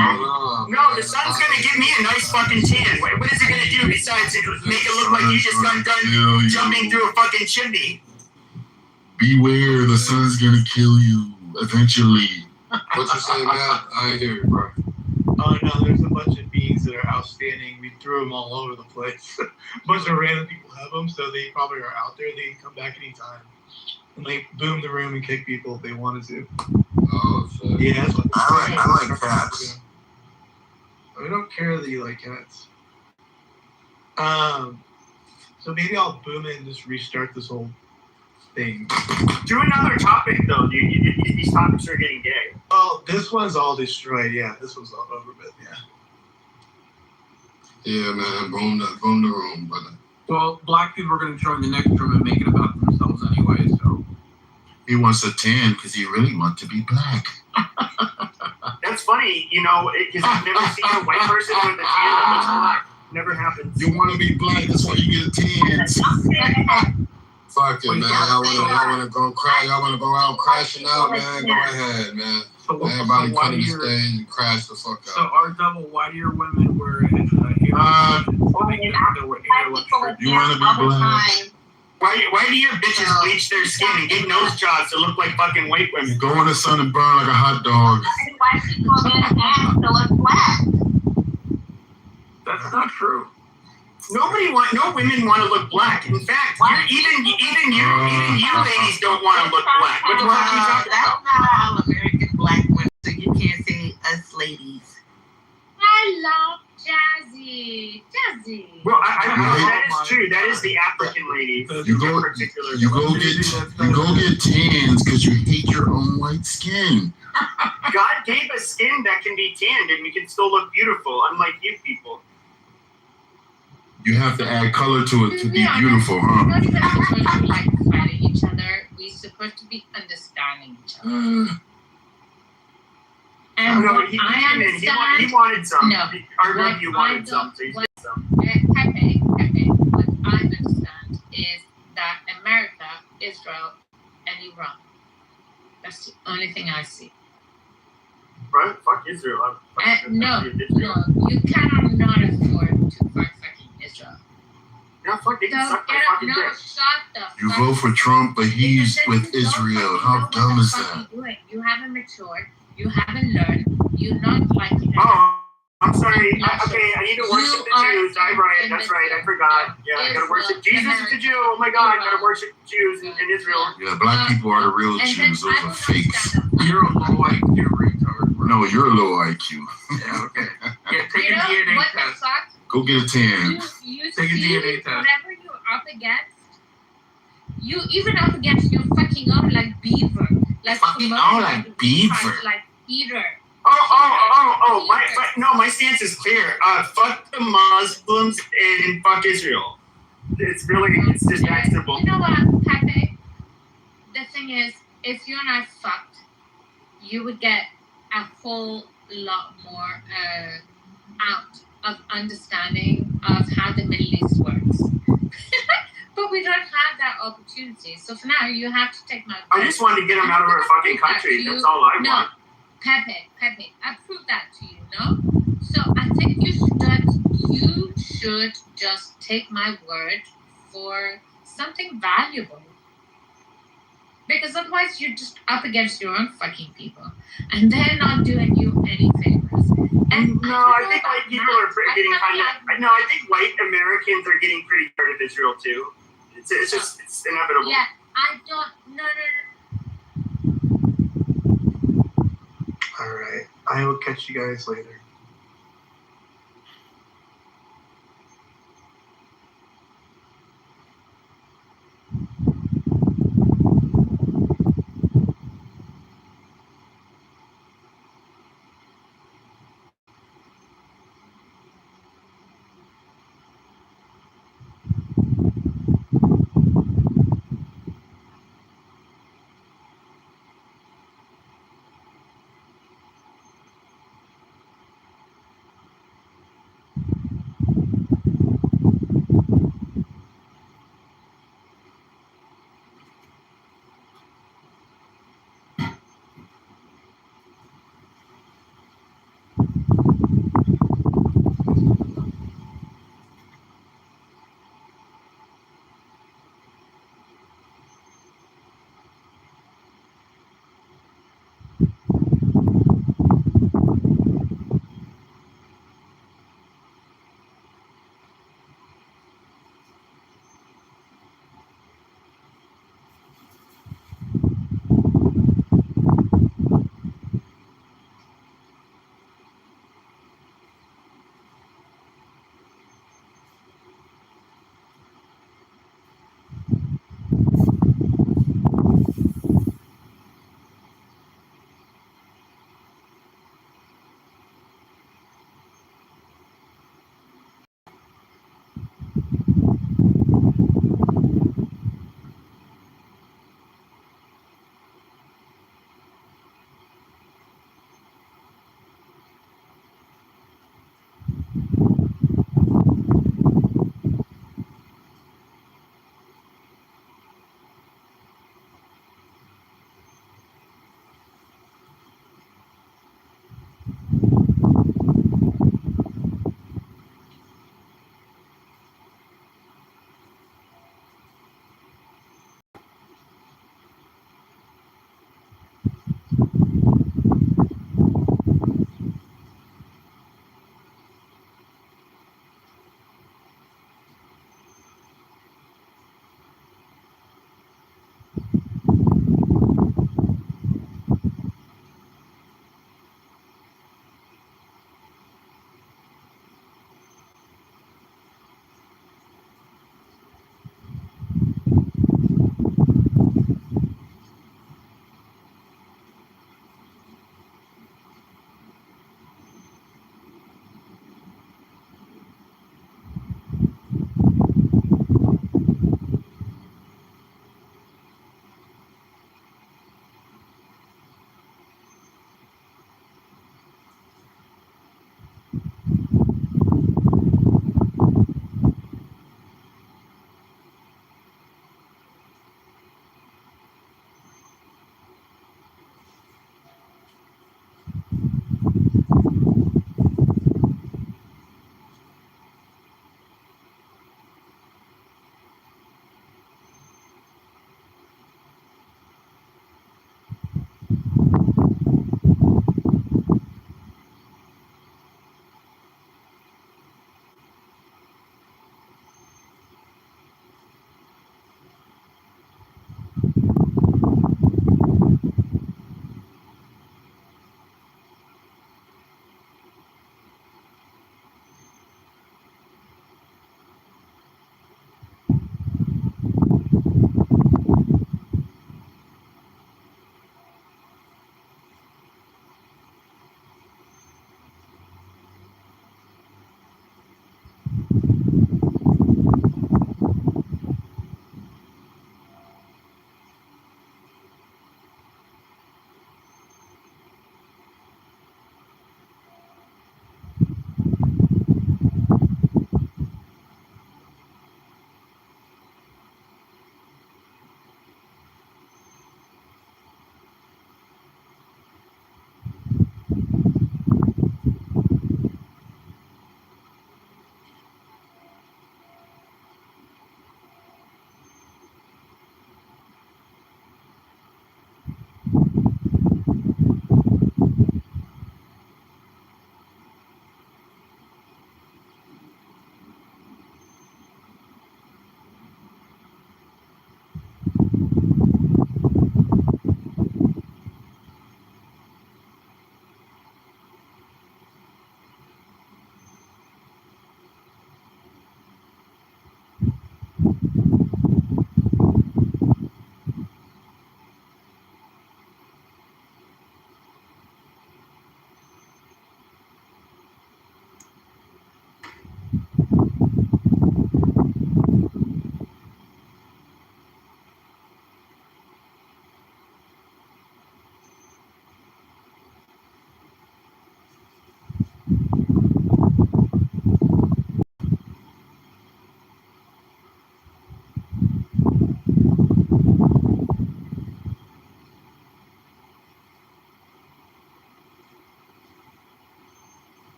No, the sun's gonna give me a nice fucking tan. What is it gonna do besides make it look like you just got done jumping through a fucking chimney? Beware, the sun's gonna kill you eventually. What you say, Matt? I hear you, bro. Oh no, there's a bunch of beans that are outstanding. We threw them all over the place. A bunch of random people have them, so they probably are out there. They can come back anytime. And they boom the room and kick people if they wanted to. Oh, shit. Yeah, that's what I like cats. We don't care that you like cats. So maybe I'll boom it and just restart this whole thing. Do another topic though. These topics are getting gay. Oh, this one's all destroyed. Yeah, this one's all over with. Yeah. Yeah, man. Boom the room, brother. Well, black people are going to join the next room and make it about themselves anyway, so. He wants a tan because he really wants to be black. That's funny, you know, because I've never seen a white person with a tan that looks black. Never happens. You want to be black, that's why you get a tan. Fuck it, man. Y'all wanna go cry? Y'all wanna go out crashing out, man? Go ahead, man. Everybody come to the stage and crash the fuck out. So, R-double, why do your women wear hair? You want to be black? Why do your bitches bleach their skin and get nose jobs to look like fucking white women? Go in the sun and burn like a hot dog. Why people get ass to look black? That's not true. No women want to look black. In fact, even you ladies don't want to look black. What the fuck are you talking about? That's not all American black women, so you can't say us ladies. I love Jazzy. Well, that is true. That is the African ladies. You go get tans because you hate your own white skin. God gave us skin that can be tanned and we can still look beautiful, unlike you people. You have to add color to it to be beautiful, huh? We're not even supposed to be like fighting each other. We're supposed to be understanding each other. And No, what he I came in. understand, He wanted some. No, Or maybe you wanted some. So he what, said some. Pepe, what I understand is that America, Israel, and Iran. That's the only thing I see. Right? Fuck Israel. No, you cannot not afford to fight fucking Israel. No, fuck, they can So suck my get fucking no, dick. shut the You fuck vote for Trump, but he's because with then you don't Israel. fucking How know what dumb the is fuck that? you're doing. You haven't matured. You haven't learned. You're not like. Oh, I'm sorry. Okay, I need to worship the Jews. I'm right. That's right. I forgot. Yeah, I gotta worship. Jesus is the Jew. Oh my God, I gotta worship Jews in Israel. Yeah, black people are the real Jews. Those are fakes. You're a low IQ retard. No, you're a low IQ. Yeah, okay. Yeah, take You a know DNA what the test. fuck? Go get a tan. You Take a see DNA test. whatever you're up against. You even up against your fucking own like Beaver. Like Fucking own like Beaver. Like Peter. My stance is clear. Fuck the Muslims and fuck Israel. It's just that simple. You know what, Pepe? The thing is, if you and I fucked, you would get a whole lot more out of understanding of how the Middle East works. But we don't have that opportunity. So for now, you have to take my. I just wanted to get them out of our fucking country. That's all I want. Pepe, I proved that to you, no? So I think you should just take my word for something valuable. Because otherwise you're just up against your own fucking people. And they're not doing you any favors. And I think white people are getting I think white Americans are getting pretty tired of Israel too. It's inevitable. Yeah, I don't. No. All right. I will catch you guys later.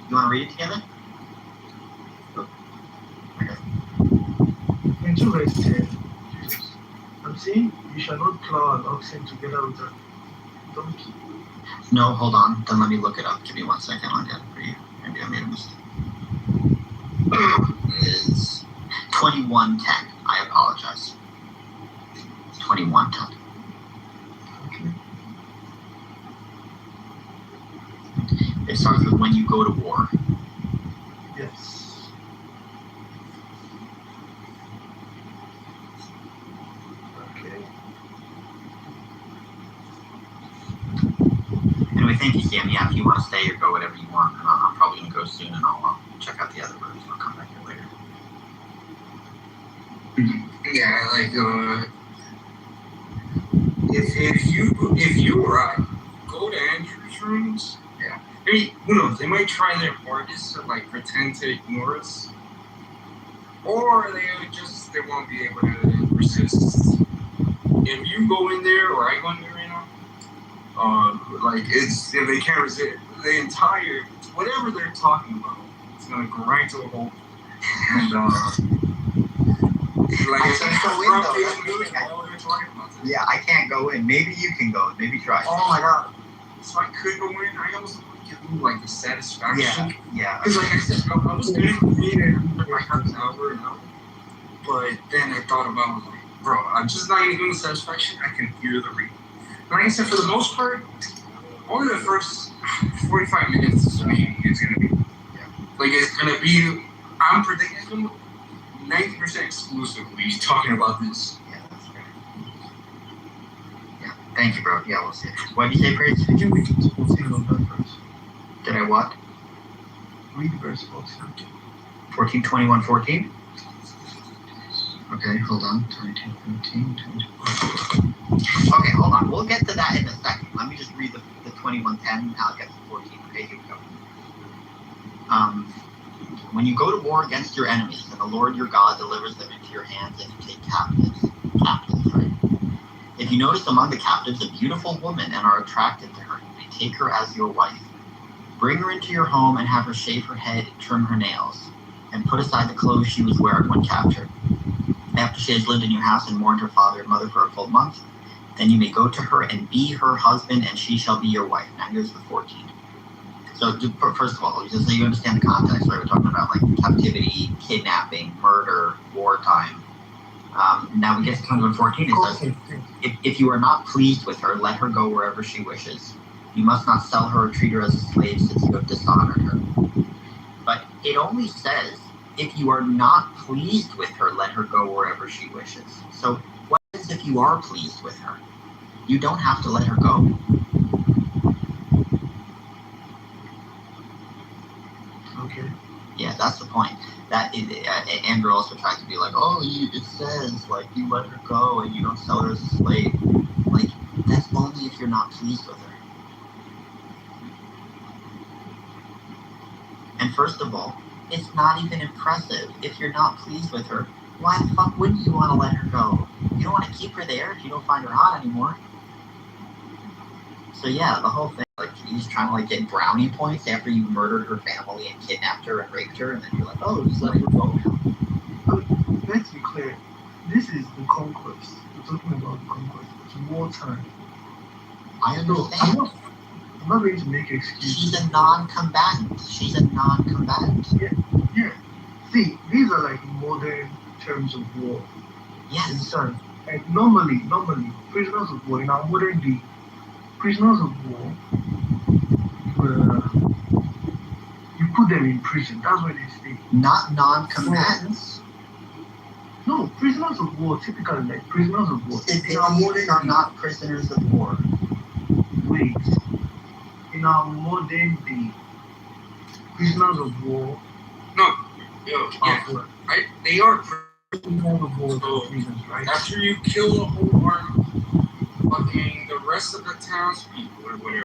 You want to read it together? And 2 verse 10. Jesus. I'm saying you shall not plow an oxen together with a donkey. No, hold on. Then let me look it up. Give me 1 second. I'll get it for you. Maybe I made a mistake. It's 21:10. I apologize. 21:10. Okay. It starts with when you go to war. Yes. Okay. Anyway, thank you, Sam. Yeah, if you want to stay or go, whatever you want. I'm probably going to go soon, and I'll check out the other rooms. I'll come back here later. Yeah, like if you or I go to Andrew's rooms, yeah, maybe who knows? They might try their hardest to like pretend to ignore us, or they won't be able to resist. If you go in there or I go in there right now, like if they can't resist the entire whatever they're talking about, it's gonna grind to a halt. And like I said, Yeah, I can't go in. Maybe you can go. Maybe try. Oh my god. So I could go in. I almost want to give them like the satisfaction. Yeah. Because like I said, I was gonna go in and like half an hour. But then I thought about like, bro, I'm just not gonna give them the satisfaction. I can hear the reading. Like I said, for the most part, only the first 45 minutes is gonna be. Like it's gonna be. I'm predicting it's gonna be 90% exclusively talking about this. Yeah, that's fair. Yeah, thank you, bro. Yeah, we'll see. What did you say, Praise? Did you read that verse? Did I what? Read verse 14. 14, 21, 14? Okay, hold on. 22, 13, 22. Okay, hold on. We'll get to that in a second. Let me just read the 21:10, and I'll get to 14. Okay, here we go. When you go to war against your enemies, and the Lord your God delivers them into your hands, and you take captives, right? If you notice among the captives a beautiful woman and are attracted to her, you may take her as your wife. Bring her into your home and have her shave her head, trim her nails, and put aside the clothes she was wearing when captured. After she has lived in your house and mourned her father and mother for a full month, then you may go to her and be her husband, and she shall be your wife. Now here's the 14. So first of all, just so you understand the context, right? We're talking about like captivity, kidnapping, murder, wartime. Now we get to 21:14. It says, if you are not pleased with her, let her go wherever she wishes. You must not sell her or treat her as a slave, since you have dishonored her. But it only says, if you are not pleased with her, let her go wherever she wishes. So what is if you are pleased with her? You don't have to let her go. Okay. Yeah, that's the point. That Andrew also tried to be like, oh, it says like you let her go and you don't sell her as a slave. Like that's only if you're not pleased with her. And first of all, it's not even impressive. If you're not pleased with her, why the fuck wouldn't you want to let her go? You don't want to keep her there if you don't find her hot anymore. So yeah, the whole thing, like he's trying to like get brownie points after you murdered her family and kidnapped her and raped her, and then you're like, oh, just let her go now. Let's be clear. This is the conquest. We're talking about the conquest. It's wartime. I understand. So I'm not going to make excuses. She's a non-combatant. Yeah. See, these are like modern terms of war. Yes. And normally, prisoners of war in our modern day, prisoners of war, you put them in prison. That's where they stay. Not non-combatants. No, prisoners of war, typically like prisoners of war. Civilians are not prisoners of war. Wait. In our modern day, prisoners of war. Right? They are prisoners of war. Right? After you kill a whole army, fucking the rest of the townspeople or whatever.